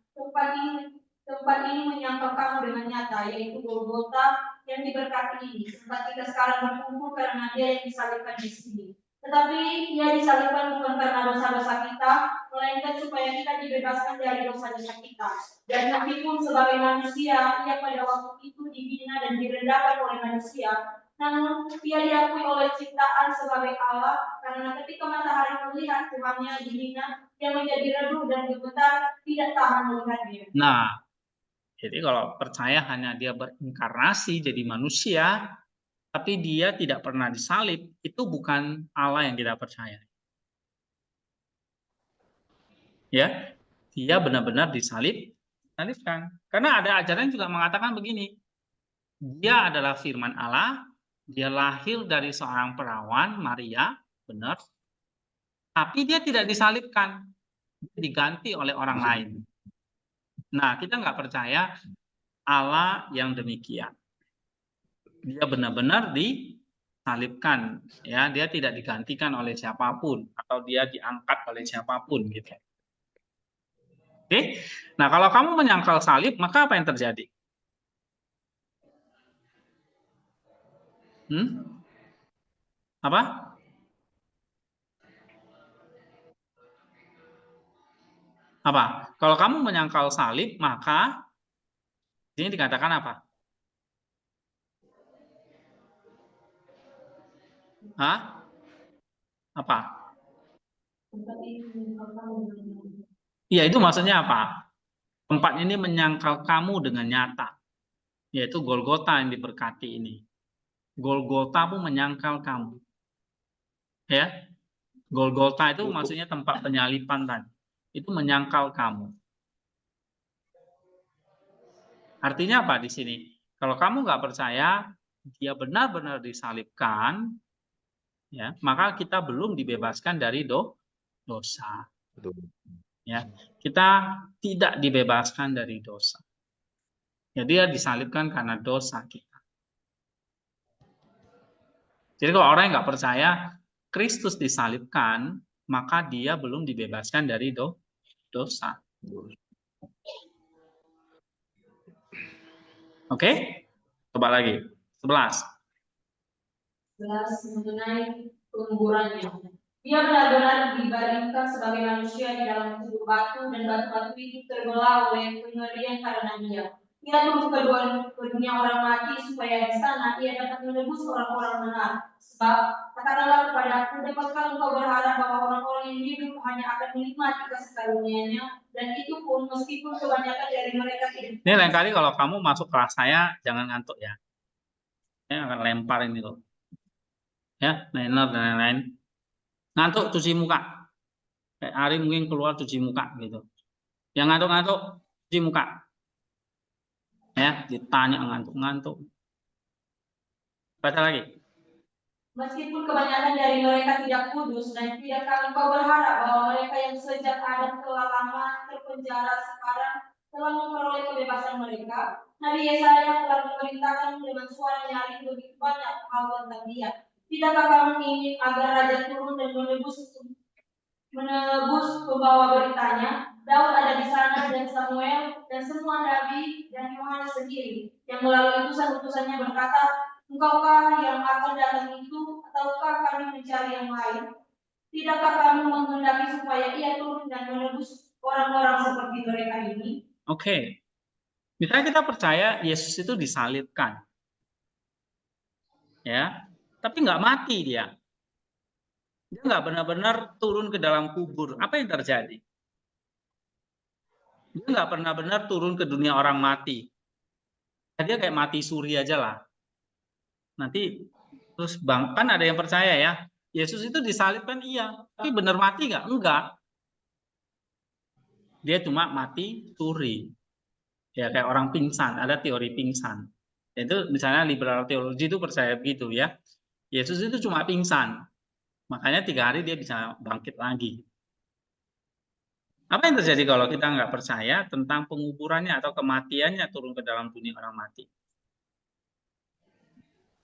tempat ini menyangkal kamu dengan nyata, yaitu Golgota yang diberkati ini. Tempat kita sekarang berkumpul karena dia yang disalibkan di sini. Tetapi ia disalibkan bukan karena dosa-dosa kita, melainkan supaya kita dibebaskan dari dosa-dosa kita. Dan meskipun sebagai manusia, ia pada waktu itu dihina dan direndahkan oleh manusia, namun ia diakui oleh ciptaan sebagai Allah, karena ketika matahari melihat Tuhannya dihina, ia menjadi redup dan gemetar, tidak tahan melihat dia. Nah, jadi kalau percaya hanya dia berinkarnasi jadi manusia, tapi dia tidak pernah disalib, itu bukan Allah yang kita percaya. Ya, dia benar-benar disalibkan. Karena ada ajaran juga mengatakan begini, dia adalah firman Allah, dia lahir dari seorang perawan, Maria, benar, tapi dia tidak disalibkan, diganti oleh orang lain. Nah, kita nggak percaya Allah yang demikian. Dia benar-benar disalibkan, ya, dia tidak digantikan oleh siapapun atau dia diangkat oleh siapapun gitu. Oke. Nah, kalau kamu menyangkal salib, maka apa yang terjadi? Apa? Apa? Kalau kamu menyangkal salib, maka ini dikatakan apa? Hah? Apa? Tempat ini menyangkal kamu dengan Iya, itu maksudnya apa? Tempat ini menyangkal kamu dengan nyata, yaitu Golgota yang diberkati ini. Golgota pun menyangkal kamu. Ya, Golgota itu maksudnya tempat penyalipan tadi. Itu menyangkal kamu. Artinya apa di sini? Kalau kamu nggak percaya dia benar-benar disalibkan, ya, maka kita belum dibebaskan dari dosa. Betul. Ya, kita tidak dibebaskan dari dosa. Ya, dia disalibkan karena dosa kita. Jadi kalau orang yang nggak percaya Kristus disalibkan, maka dia belum dibebaskan dari dosa. Oke? Coba lagi. 11. 11 mengenai penguburannya. Dia benar-benar dibaringkan sebagai manusia di dalam kubur batu dan batu-batu itu terbelah oleh pengerian karena dia. Ia turun ke dunia orang mati supaya di sana ia dapat menebus orang-orang benar. Sebab katakanlah kepadaku, dapatkah engkau berharap bahwa orang-orang yang hidup hanya akan menikmati kasih karunia-Nya, dan itu pun meskipun kebanyakan dari mereka tidak. Ini lain kali kalau kamu masuk kelas saya jangan ngantuk ya. Saya akan lempar ini loh. Ya, manner dan lain-lain. Ngantuk cuci muka. Kayak Ari mungkin keluar cuci muka gitu. Yang ngantuk-ngantuk cuci muka. Ya, ditanya ngantuk-ngantuk. Baca lagi. Meskipun kebanyakan dari mereka tidak kudus, dan tidakkah engkau berharap bahwa mereka yang sejak Adam telah lama terpenjara sekarang telah memperoleh kebebasan mereka? Nabi Yesaya telah memerintahkan dengan suara nyaring begitu banyak hal tentang dia. Tidakkah kamu ingin agar Raja turun dan menebus pembawa beritanya? Daud ada di sana, dan Samuel, dan semua nabi, dan Yohanes sendiri, yang melalui utusan-utusannya berkata, engkaukah yang akan datang itu, ataukah kami mencari yang lain? Tidakkah kamu menghendaki supaya ia turun dan menebus orang-orang seperti mereka ini? Oke. Misalnya kita percaya Yesus itu disalibkan. Ya. Tapi nggak mati dia. Dia nggak benar-benar turun ke dalam kubur. Apa yang terjadi? Dia nggak pernah benar turun ke dunia orang mati. Dia kayak mati suri aja lah. Nanti terus kan ada yang percaya ya, Yesus itu disalibkan iya, tapi benar mati nggak? Enggak. Dia cuma mati suri. Ya kayak orang pingsan, ada teori pingsan. Itu misalnya liberal teologi itu percaya begitu ya. Yesus itu cuma pingsan. Makanya 3 hari dia bisa bangkit lagi. Apa yang terjadi kalau kita nggak percaya tentang penguburannya atau kematiannya turun ke dalam dunia orang mati?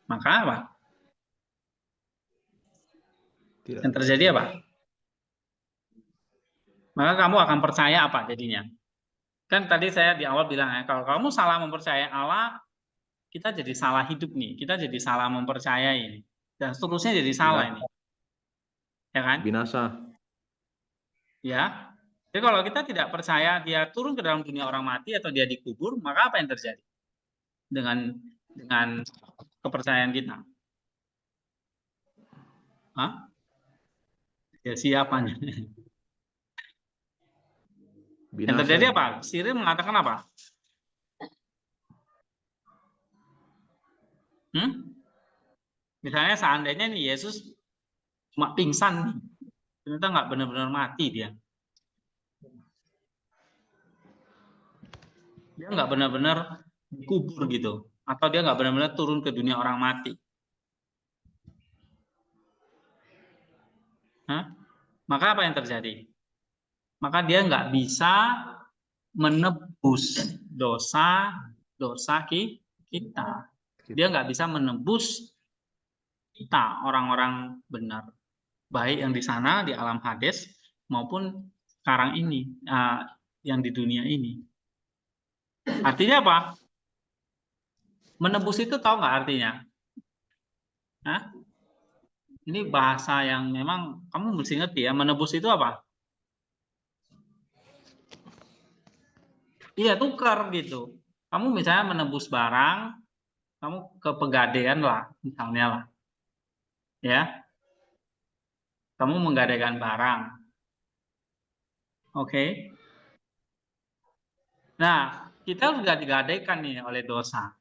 Maka apa? Yang terjadi apa? Maka kamu akan percaya apa jadinya? Kan tadi saya di awal bilang ya, kalau kamu salah mempercayai Allah, kita jadi salah hidup nih, kita jadi salah mempercayai ini, dan seterusnya jadi salah ini, ya kan? Binasa. Ya. Jadi kalau kita tidak percaya dia turun ke dalam dunia orang mati atau dia dikubur, maka apa yang terjadi dengan kepercayaan kita? Hah? Ya siapanya? Binasa. Yang terjadi apa? Siri mengatakan apa? Misalnya seandainya nih Yesus cuma pingsan, ternyata nggak benar-benar mati dia. Dia nggak benar-benar dikubur gitu, atau dia nggak benar-benar turun ke dunia orang mati. Maka apa yang terjadi? Maka dia nggak bisa menebus dosa kita. Dia nggak bisa menebus kita, orang-orang benar, baik yang di sana di alam Hades maupun sekarang ini yang di dunia ini. Artinya apa? Menebus itu tahu nggak artinya? Hah? Ini bahasa yang memang kamu mesti ngerti ya. Menebus itu apa? Iya, tukar gitu. Kamu misalnya menebus barang, kamu ke Pegadaian lah, misalnya lah. Ya, Kamu menggadaikan barang. Oke. Nah, kita sudah digadaikan nih oleh dosa.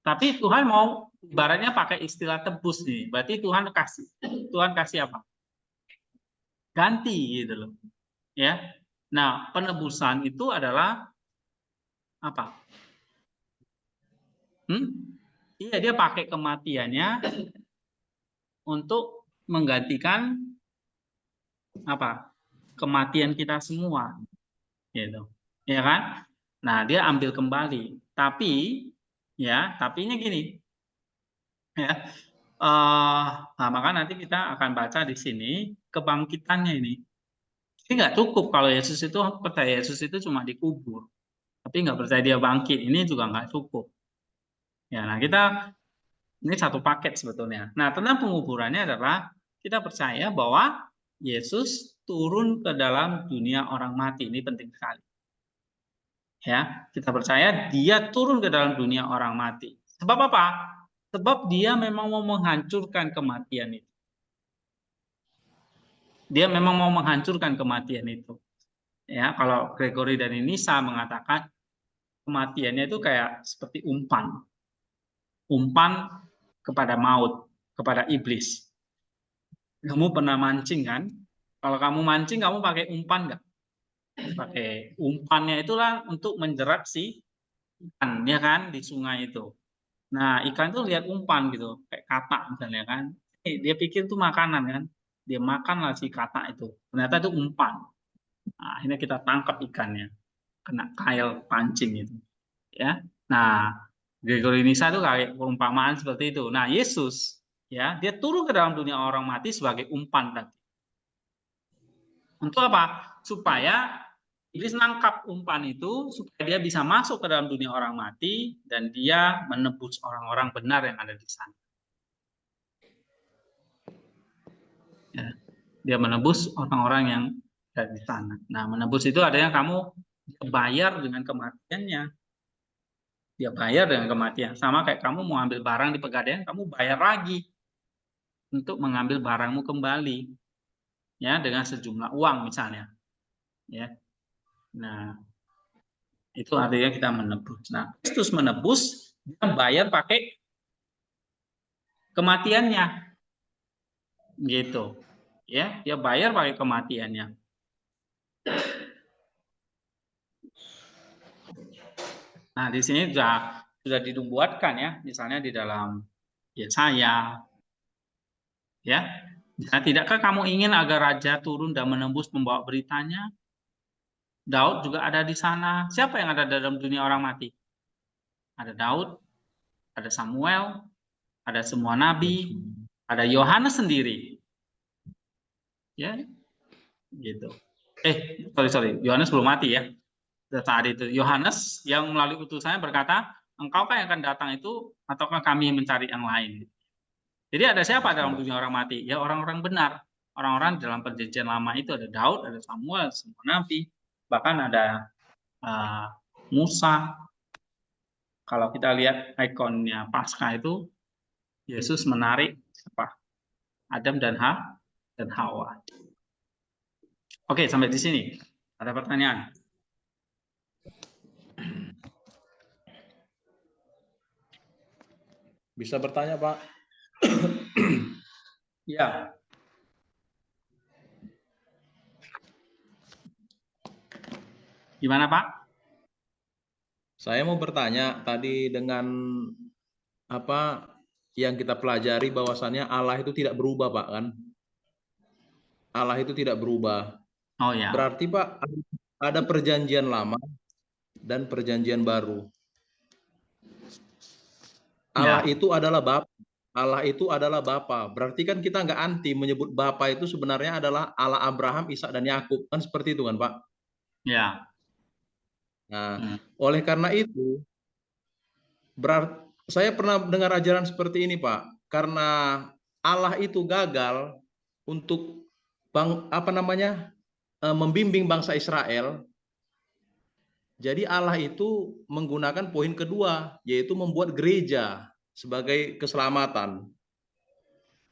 Tapi Tuhan mau ibaratnya pakai istilah tebus nih. Berarti Tuhan kasih apa? Ganti gitu loh. Ya. Nah, penebusan itu adalah apa? Iya, dia pakai kematiannya untuk menggantikan apa? Kematian kita semua. Gitu. Ya kan? Nah, dia ambil kembali. Tapi tapinya gini. Ya. Nah, maka nanti kita akan baca di sini kebangkitannya ini. Ini nggak cukup kalau Yesus itu percaya Yesus itu cuma dikubur, tapi nggak percaya dia bangkit. Ini juga nggak cukup. Ya, nah ini satu paket sebetulnya. Nah, tentang penguburannya adalah kita percaya bahwa Yesus turun ke dalam dunia orang mati. Ini penting sekali. Ya, kita percaya dia turun ke dalam dunia orang mati. Sebab apa? Sebab dia memang mau menghancurkan kematian itu. Dia memang mau menghancurkan kematian itu. Ya, kalau Gregory dan Nisa mengatakan kematiannya itu kayak seperti umpan kepada maut, kepada iblis. Kamu pernah mancing kan? Kalau kamu mancing, kamu pakai umpan nggak? Pakai umpannya itulah untuk menjerat si ikan, ya kan, di sungai itu. Nah, ikan tuh lihat umpan gitu, kayak katak misalnya kan. Dia pikir itu makanan kan. Dia makanlah si katak itu. Ternyata itu umpan. Nah, akhirnya kita tangkap ikannya, kena kail pancing itu. Ya, nah Gregory Nisa itu kayak perumpamaan seperti itu. Nah, Yesus ya, dia turun ke dalam dunia orang mati sebagai umpan tadi. Untuk apa? Supaya iblis nangkap umpan itu supaya dia bisa masuk ke dalam dunia orang mati dan dia menebus orang-orang benar yang ada di sana. Ya, dia menebus orang-orang yang ada di sana. Nah, menebus itu adanya kamu bayar dengan kematiannya. Dia bayar dengan kematian. Sama kayak kamu mau ambil barang di Pegadaian, kamu bayar lagi untuk mengambil barangmu kembali. Ya, dengan sejumlah uang misalnya. Ya. Nah, itu artinya kita menebus. Nah, Kristus menebus, dia bayar pakai kematiannya. Gitu. Ya, dia bayar pakai kematiannya. Nah, di sini sudah dibuatkan ya, misalnya di dalam Yesaya. Ya. Nah, tidakkah kamu ingin agar raja turun dan menembus membawa beritanya? Daud juga ada di sana. Siapa yang ada dalam dunia orang mati? Ada Daud, ada Samuel, ada semua nabi, ada Yohanes sendiri. Ya, gitu. Sorry, Yohanes belum mati ya. Saat itu Yohanes yang melalui utusannya berkata, engkaukah yang akan datang itu ataukah kami mencari yang lain? Jadi ada siapa dalam dunia orang mati? Ya orang-orang benar. Orang-orang dalam perjanjian lama itu ada Daud, ada Samuel, semua nabi, bahkan ada Musa. Kalau kita lihat ikonnya Paskah itu, Yesus menarik Adam dan Hawa. Oke, sampai di sini. Ada pertanyaan? Bisa bertanya, Pak? Ya. Gimana, Pak? Saya mau bertanya tadi dengan apa yang kita pelajari bahwasannya Allah itu tidak berubah, Pak, kan? Allah itu tidak berubah. Oh ya. Berarti, Pak, ada perjanjian lama dan perjanjian baru. Allah itu adalah Bapa. Allah itu adalah Bapa. Berarti kan kita nggak anti menyebut Bapa itu sebenarnya adalah Allah Abraham, Ishak dan Yakub. Kan seperti itu kan, Pak? Ya. Nah, oleh karena itu saya pernah dengar ajaran seperti ini, Pak. Karena Allah itu gagal untuk membimbing bangsa Israel. Jadi Allah itu menggunakan poin kedua, yaitu membuat gereja sebagai keselamatan.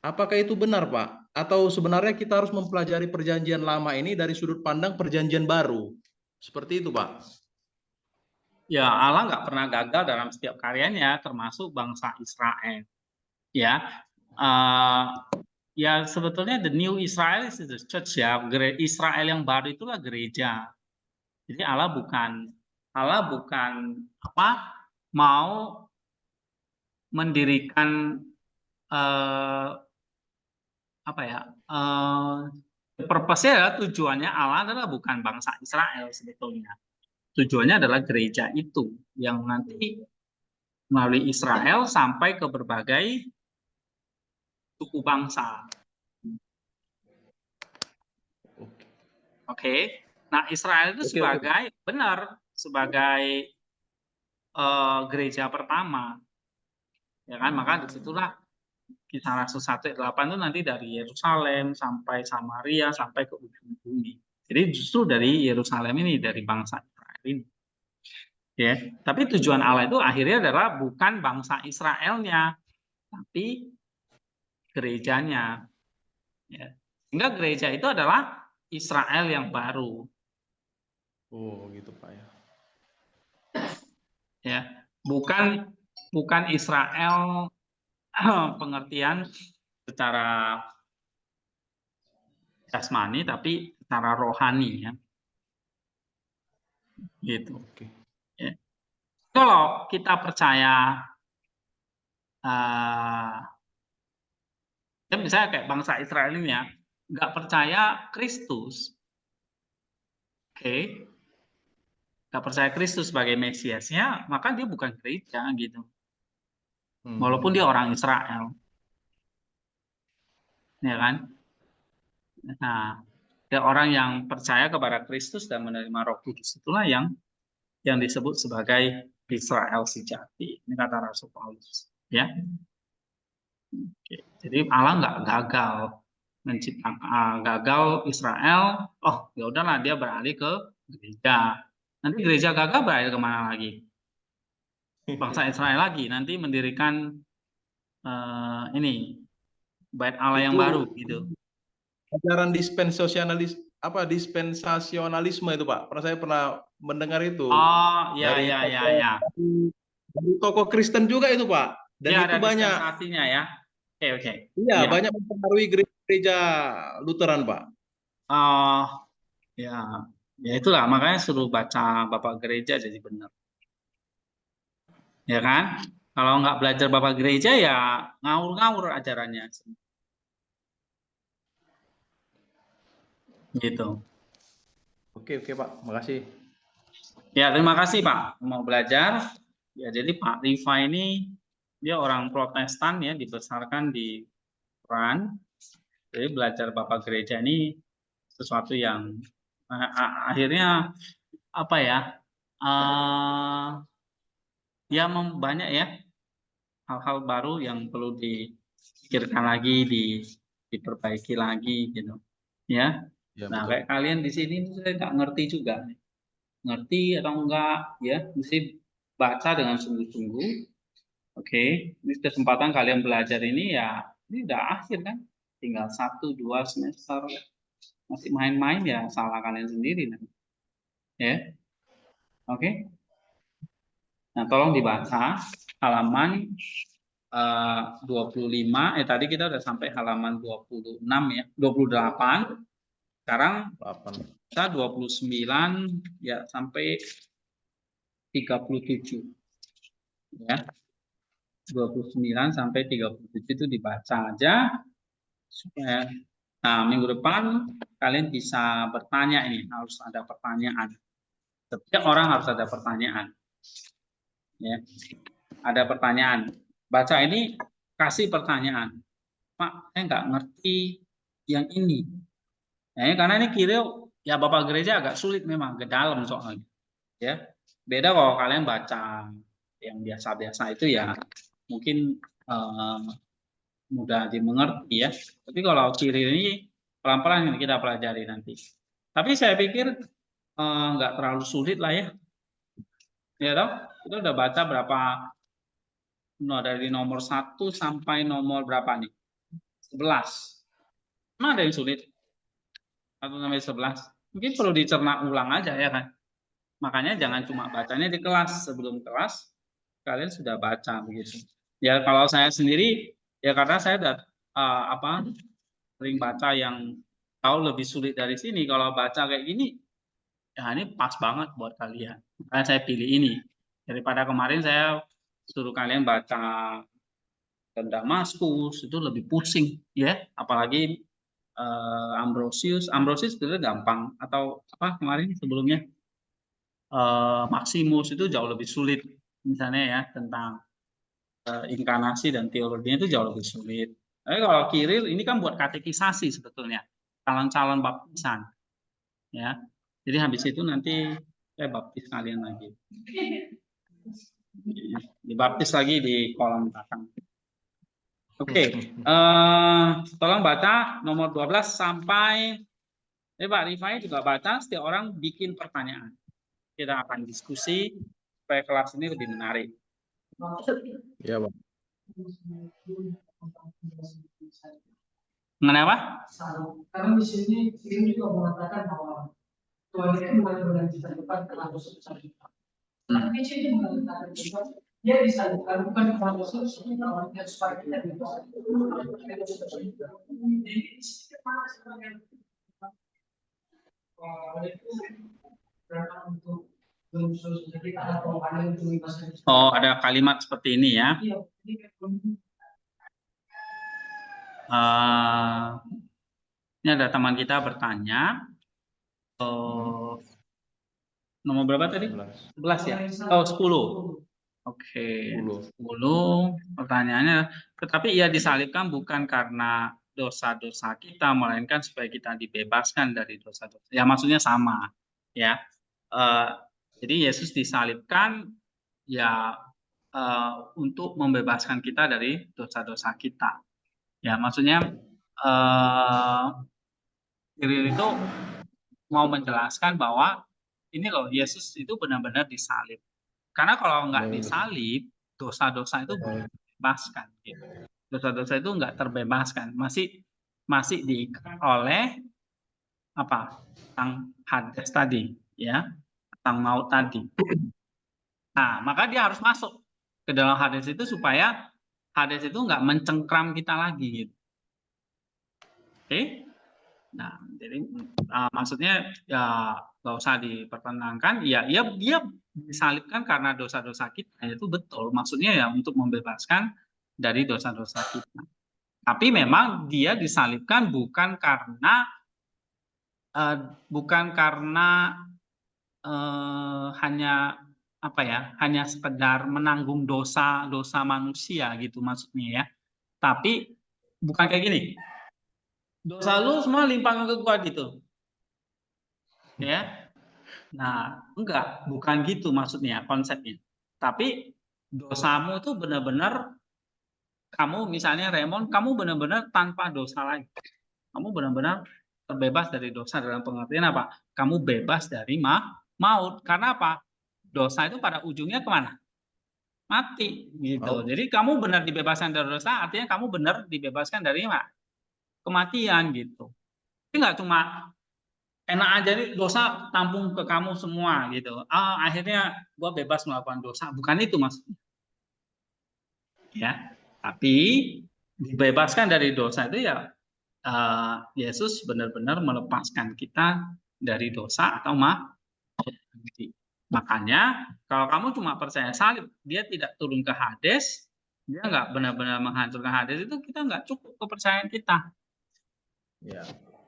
Apakah itu benar, Pak? Atau sebenarnya kita harus mempelajari perjanjian lama ini dari sudut pandang perjanjian baru? Seperti itu, Pak. Ya, Allah nggak pernah gagal dalam setiap karyanya, termasuk bangsa Israel. Ya, ya sebetulnya the new Israel is the church ya. Israel yang baru itulah gereja. Jadi Allah bukan apa mau mendirikan apa ya? Purpose-nya adalah tujuannya Allah adalah bukan bangsa Israel sebetulnya. Tujuannya adalah gereja itu yang nanti melalui Israel sampai ke berbagai suku bangsa. Oke. Nah, Israel itu sebagai benar sebagai gereja pertama. Ya kan? Maka disitulah Kisah Rasul 1 ayat 8 itu nanti dari Yerusalem sampai Samaria sampai ke ujung bumi. Jadi justru dari Yerusalem ini, dari bangsa Israel ini. Ya, tapi tujuan Allah itu akhirnya adalah bukan bangsa Israelnya, tapi gerejanya. Ya. Sehingga gereja itu adalah Israel yang baru. Oh, gitu, Pak ya. Ya, bukan Israel pengertian secara jasmani, tapi secara rohani ya. Gitu. Oke. Ya. Kalau kita percaya ya misalnya kayak bangsa Israel ini ya, nggak percaya Kristus, oke, nggak percaya Kristus sebagai Mesiasnya, maka dia bukan gereja gitu. Walaupun dia orang Israel, ya kan? Nah, ya orang yang percaya kepada Kristus dan menerima Roh Kudus itulah yang disebut sebagai Israel sejati. Ini kata Rasul Paulus, ya. Oke. Jadi Allah nggak gagal menciptakan, gagal Israel. Oh, ya udahlah dia beralih ke gereja. Nanti gereja gagal beralih kemana lagi? Bangsa Israel lagi. Nanti mendirikan ini bait Allah yang baru gitu. Ajaran dispensasionalisme itu, Pak. Saya pernah mendengar itu. Oh, ya, dari ya. Dari tokoh Kristen juga itu, Pak. Dan Ya, itu ada banyak. dispensasinya ya. Oke. Iya, Ya. banyak mempengaruhi gereja Lutheran, Pak. Oh, ya. Ya itulah makanya suruh baca Bapak Gereja jadi benar. Ya kan? Kalau nggak belajar Bapak Gereja ya ngawur-ngawur ajarannya. Gitu. Oke, Pak. Makasih. Ya, terima kasih Pak. Mau belajar. Ya, jadi Pak Riva ini dia orang Protestan ya, dibesarkan di Quran. Jadi belajar Bapak Gereja ini sesuatu yang akhirnya apa ya? Ya banyak ya hal-hal baru yang perlu dipikirkan lagi, diperbaiki lagi gitu. Ya. Ya, Nah, betul. kayak kalian di sini saya nggak ngerti juga nih. Ngerti atau enggak ya, mesti baca dengan sungguh-sungguh. Oke, ini kesempatan kalian belajar ini ya, ini udah akhir kan? Tinggal 1-2 semester. Masih main-main ya, salah kalian sendiri nanti. Ya. Oke. Nah, tolong dibaca halaman 25, tadi kita udah sampai halaman 26 ya, 28. Sekarang 8. kita 29 ya sampai 37. Ya. 29 sampai 37 itu dibaca aja supaya minggu depan kalian bisa bertanya, ini harus ada pertanyaan. Setiap orang harus ada pertanyaan. Ya. Ada pertanyaan. Baca ini kasih pertanyaan. Pak, saya nggak ngerti yang ini. Ya, karena ini ya Bapak Gereja agak sulit memang ke dalam soalnya. Ya. Beda kalau kalian baca yang biasa-biasa itu ya mungkin mudah dimengerti ya. Tapi kalau Kiril ini pelan-pelan yang kita pelajari nanti. Tapi saya pikir nggak terlalu sulit lah ya. Ya toh, kita udah baca berapa dari nomor 1 sampai nomor berapa nih? 11. Emang ada yang sulit? 1-11. Mungkin perlu dicerna ulang aja ya kan. Makanya jangan cuma bacanya di kelas. Sebelum kelas kalian sudah baca begitu. Ya kalau saya sendiri ya karena saya udah sering baca yang jauh lebih sulit dari sini. Kalau baca kayak gini, ya ini pas banget buat kalian. Makanya saya pilih ini. Daripada kemarin saya suruh kalian baca Damaskus, itu lebih pusing ya. Apalagi Ambrosius sebenarnya gampang. Atau apa kemarin sebelumnya Maximus itu jauh lebih sulit. Misalnya ya tentang inkarnasi dan teologinya itu jauh lebih sulit. Tapi kalau Kiril ini kan buat katekisasi sebetulnya, calon-calon baptisan, ya. Jadi habis itu nanti saya baptis kalian lagi, dibaptis lagi di kolam belakang. Oke, tolong baca nomor 12 sampai, Pak Rifai juga baca. Setiap orang bikin pertanyaan. Kita akan diskusi supaya kelas ini lebih menarik. Ya, Pak. Mengenai apa? Karena di sini juga mengatakan bahwa Tuhan itu benar-benar disalibkan karena dosa kita. Tapi di sini mengatakan juga dia disalibkan bukan karena dosa kita, supaya kita bebas. Oh, ada kalimat seperti ini ya. Ini ada teman kita bertanya. Nomor berapa tadi? 11 ya? Oh, 10. Oke, 10. Pertanyaannya, tetapi ia disalibkan bukan karena dosa-dosa kita, melainkan supaya kita dibebaskan dari dosa-dosa. Ya, maksudnya sama. Ya. Jadi Yesus disalibkan ya untuk membebaskan kita dari dosa-dosa kita. Ya, maksudnya Kiril itu mau menjelaskan bahwa ini loh, Yesus itu benar-benar disalib. Karena kalau nggak disalib, dosa-dosa itu belum dibebaskan. Gitu. Dosa-dosa itu nggak terbebaskan, masih diikat oleh apa? Tentang Hades tadi, ya, tentang maut tadi. Nah, maka dia harus masuk ke dalam Hades itu supaya Hades itu nggak mencengkram kita lagi, gitu. Oke? Nah, jadi maksudnya ya nggak usah dipertentangkan. Ya, dia disalibkan karena dosa-dosa kita, itu betul. Maksudnya ya untuk membebaskan dari dosa-dosa kita. Tapi memang dia disalibkan bukan karena hanya apa ya, hanya sekedar menanggung dosa manusia gitu maksudnya ya. Tapi bukan kayak gini. Dosa lu semua limpahkan ke gua gitu. Ya. Nah, enggak, bukan gitu maksudnya konsepnya. Tapi dosamu itu benar-benar kamu misalnya Raymond, kamu benar-benar tanpa dosa lagi. Kamu benar-benar terbebas dari dosa dalam pengertian apa? Kamu bebas dari maut. Karena apa? Dosa itu pada ujungnya kemana? Mati gitu. Jadi kamu benar dibebaskan dari dosa, artinya kamu benar dibebaskan dari kematian gitu. Ini nggak cuma enak aja nih dosa tampung ke kamu semua gitu. Akhirnya gua bebas melakukan dosa. Bukan itu maksudnya. Ya, tapi dibebaskan dari dosa itu ya Yesus benar-benar melepaskan kita dari dosa atau mati. Makanya kalau kamu cuma percaya salib, dia tidak turun ke Hades, dia nggak benar-benar menghancurkan Hades, itu kita nggak cukup kepercayaan kita.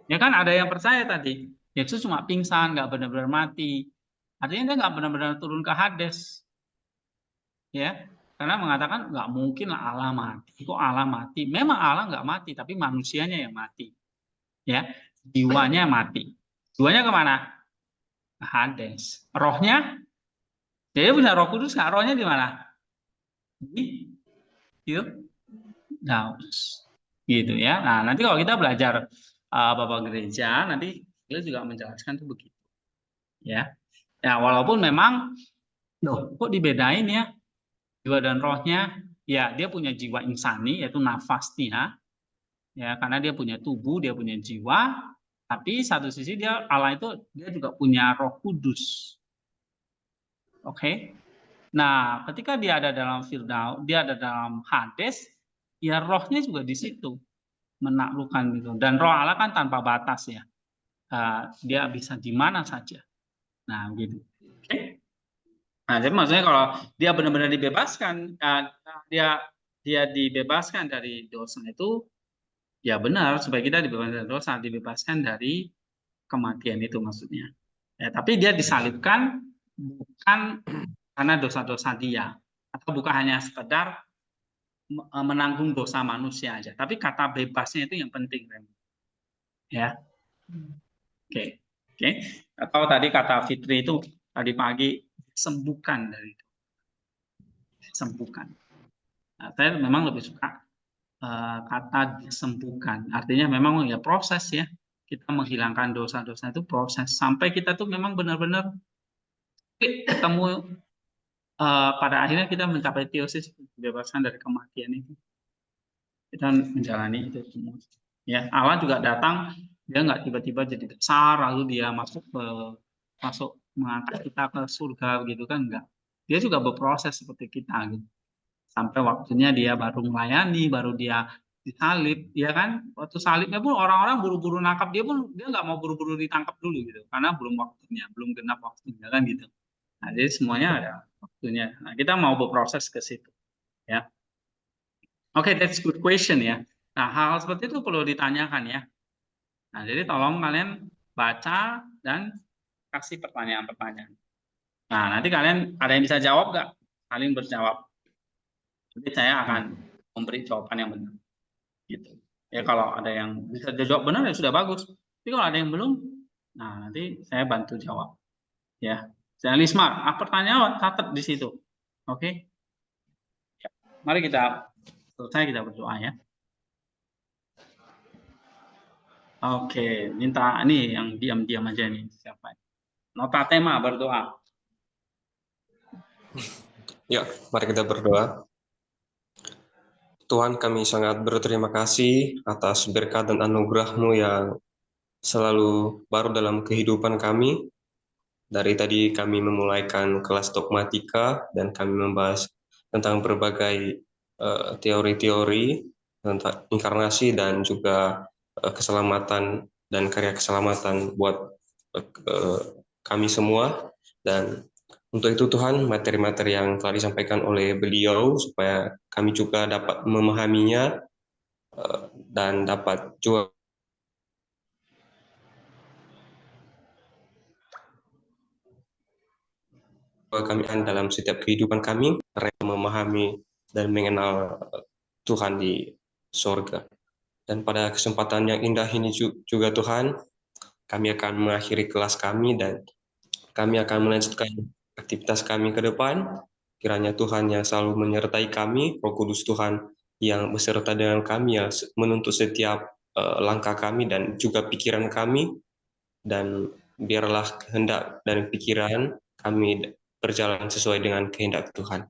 Ya kan ada yang percaya tadi, Yesus cuma pingsan, nggak benar-benar mati. Artinya dia nggak benar-benar turun ke Hades. Ya, karena mengatakan nggak mungkin lah Allah mati. Kok Allah mati? Memang Allah nggak mati, tapi manusianya yang mati. Ya, jiwanya mati. Jiwanya kemana? Ke Hades. Rohnya? Dia punya Roh Kudus nggak? Rohnya di mana? Di Firdaus. Gitu ya. Nah, nanti kalau kita belajar Bapak Gereja, nanti kita juga menjelaskan itu begitu. Ya. Ya, walaupun memang loh, kok dibedain ya? Jiwa dan rohnya, ya dia punya jiwa insani yaitu nafasnya, Ya, karena dia punya tubuh, dia punya jiwa, tapi satu sisi dia Allah itu dia juga punya Roh Kudus. Oke. Nah, ketika dia ada dalam Firdaus, dia ada dalam Hades, ya rohnya juga di situ menaklukkan gitu. Dan Roh Allah kan tanpa batas ya. Dia bisa di mana saja. Nah, gitu. Oke. Nah, jadi maksudnya kalau dia benar-benar dibebaskan, dia dibebaskan dari dosa itu, ya benar supaya kita dibebaskan dari dosa, dibebaskan dari kematian itu maksudnya. Ya, tapi dia disalibkan bukan karena dosa-dosa dia, atau bukan hanya sekedar menanggung dosa manusia aja, tapi kata bebasnya itu yang penting, ya. Oke, oke. Atau tadi kata Fitri itu tadi pagi sembuhkan dari itu, sembuhkan. Nah, saya memang lebih suka kata disembuhkan. Artinya memang ya proses ya. Kita menghilangkan dosa-dosa itu proses sampai kita tuh memang benar-benar ketemu pada akhirnya kita mencapai teosis, kebebasan dari kematian itu. Kita menjalani itu semua. Ya, Allah juga datang, dia nggak tiba-tiba jadi besar lalu dia masuk mengangkat kita ke surga gitu kan, enggak. Dia juga berproses seperti kita gitu. Sampai waktunya dia baru melayani, baru dia disalib, ya kan? Waktu salibnya pun orang-orang buru-buru nangkap dia pun dia nggak mau buru-buru ditangkap dulu gitu, karena belum waktunya, belum genap waktunya kan gitu. Nah, jadi semuanya ada waktunya. Nah, kita mau berproses ke situ, ya. Oke, that's good question ya. Nah, hal-hal seperti itu perlu ditanyakan ya. Nah, jadi tolong kalian baca dan kasih pertanyaan-pertanyaan. Nah, nanti kalian ada yang bisa jawab nggak? Saling berjawab. Jadi saya akan memberi jawaban yang benar. Gitu. Ya kalau ada yang bisa jawab benar ya sudah bagus. Tapi kalau ada yang belum, nah nanti saya bantu jawab. Ya. Jangan lismar. Pertanyaan catat di situ. Oke. Ya. Mari kita selesai, kita berdoa ya. Oke, minta ini yang diam-diam aja nih siapa? Nota tema berdoa. Ya, mari kita berdoa. Tuhan, kami sangat berterima kasih atas berkat dan anugerah-Mu yang selalu baru dalam kehidupan kami. Dari tadi kami memulaikan kelas dogmatika dan kami membahas tentang berbagai teori-teori tentang inkarnasi dan juga keselamatan dan karya keselamatan buat kami semua. Dan untuk itu Tuhan, materi-materi yang telah disampaikan oleh beliau supaya kami juga dapat memahaminya dan dapat juga kami dalam setiap kehidupan kami, memahami dan mengenal Tuhan di sorga. Dan pada kesempatan yang indah ini juga Tuhan, kami akan mengakhiri kelas kami dan kami akan melanjutkan aktivitas kami ke depan. Kiranya Tuhan yang selalu menyertai kami, Roh Kudus Tuhan yang beserta dengan kami, yang menuntut setiap langkah kami dan juga pikiran kami, dan biarlah kehendak dan pikiran kami berjalan sesuai dengan kehendak Tuhan.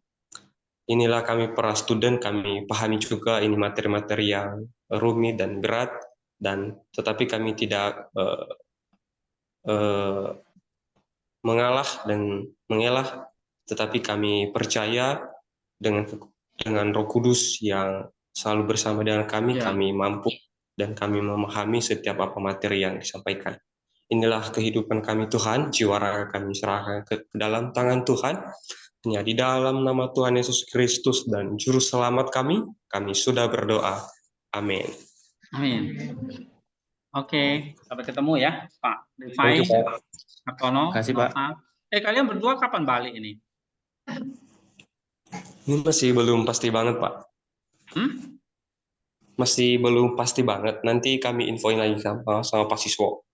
Inilah kami para student, kami pahami juga ini materi-materi yang rumit dan berat, dan tetapi kami tidak mengalah dan mengelak, tetapi kami percaya dengan Roh Kudus yang selalu bersama dengan kami, kami mampu dan kami memahami setiap apa materi yang disampaikan. Inilah kehidupan kami Tuhan, jiwa raga kami serahkan ke dalam tangan Tuhan. Hanya di dalam nama Tuhan Yesus Kristus dan Juru Selamat kami sudah berdoa. Amin. Amin. Oke, sampai ketemu ya, Pak Thank Rifai, you, Pak. Pak Tono, Kasih, Pak. Nova. Kalian berdua kapan balik ini? Ini masih belum pasti banget, Pak. Masih belum pasti banget. Nanti kami infoin lagi sama Pak Siswo.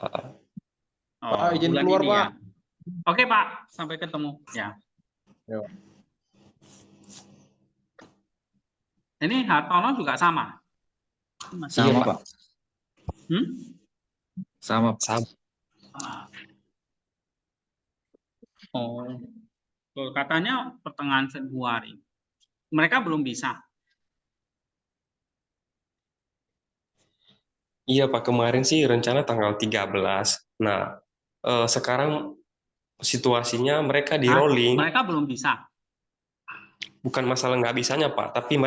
Pak, izin keluar, Pak. Ya? Oke, Pak. Sampai ketemu. Ya. Yo. Ini Hartono juga sama? Sama, Pak. Sama, Pak. Sama. Oh, katanya pertengahan Februari. Mereka belum bisa. Iya Pak, kemarin sih rencana tanggal 13. Nah, sekarang situasinya mereka di Nah, rolling. mereka belum bisa. Bukan masalah nggak bisanya Pak, tapi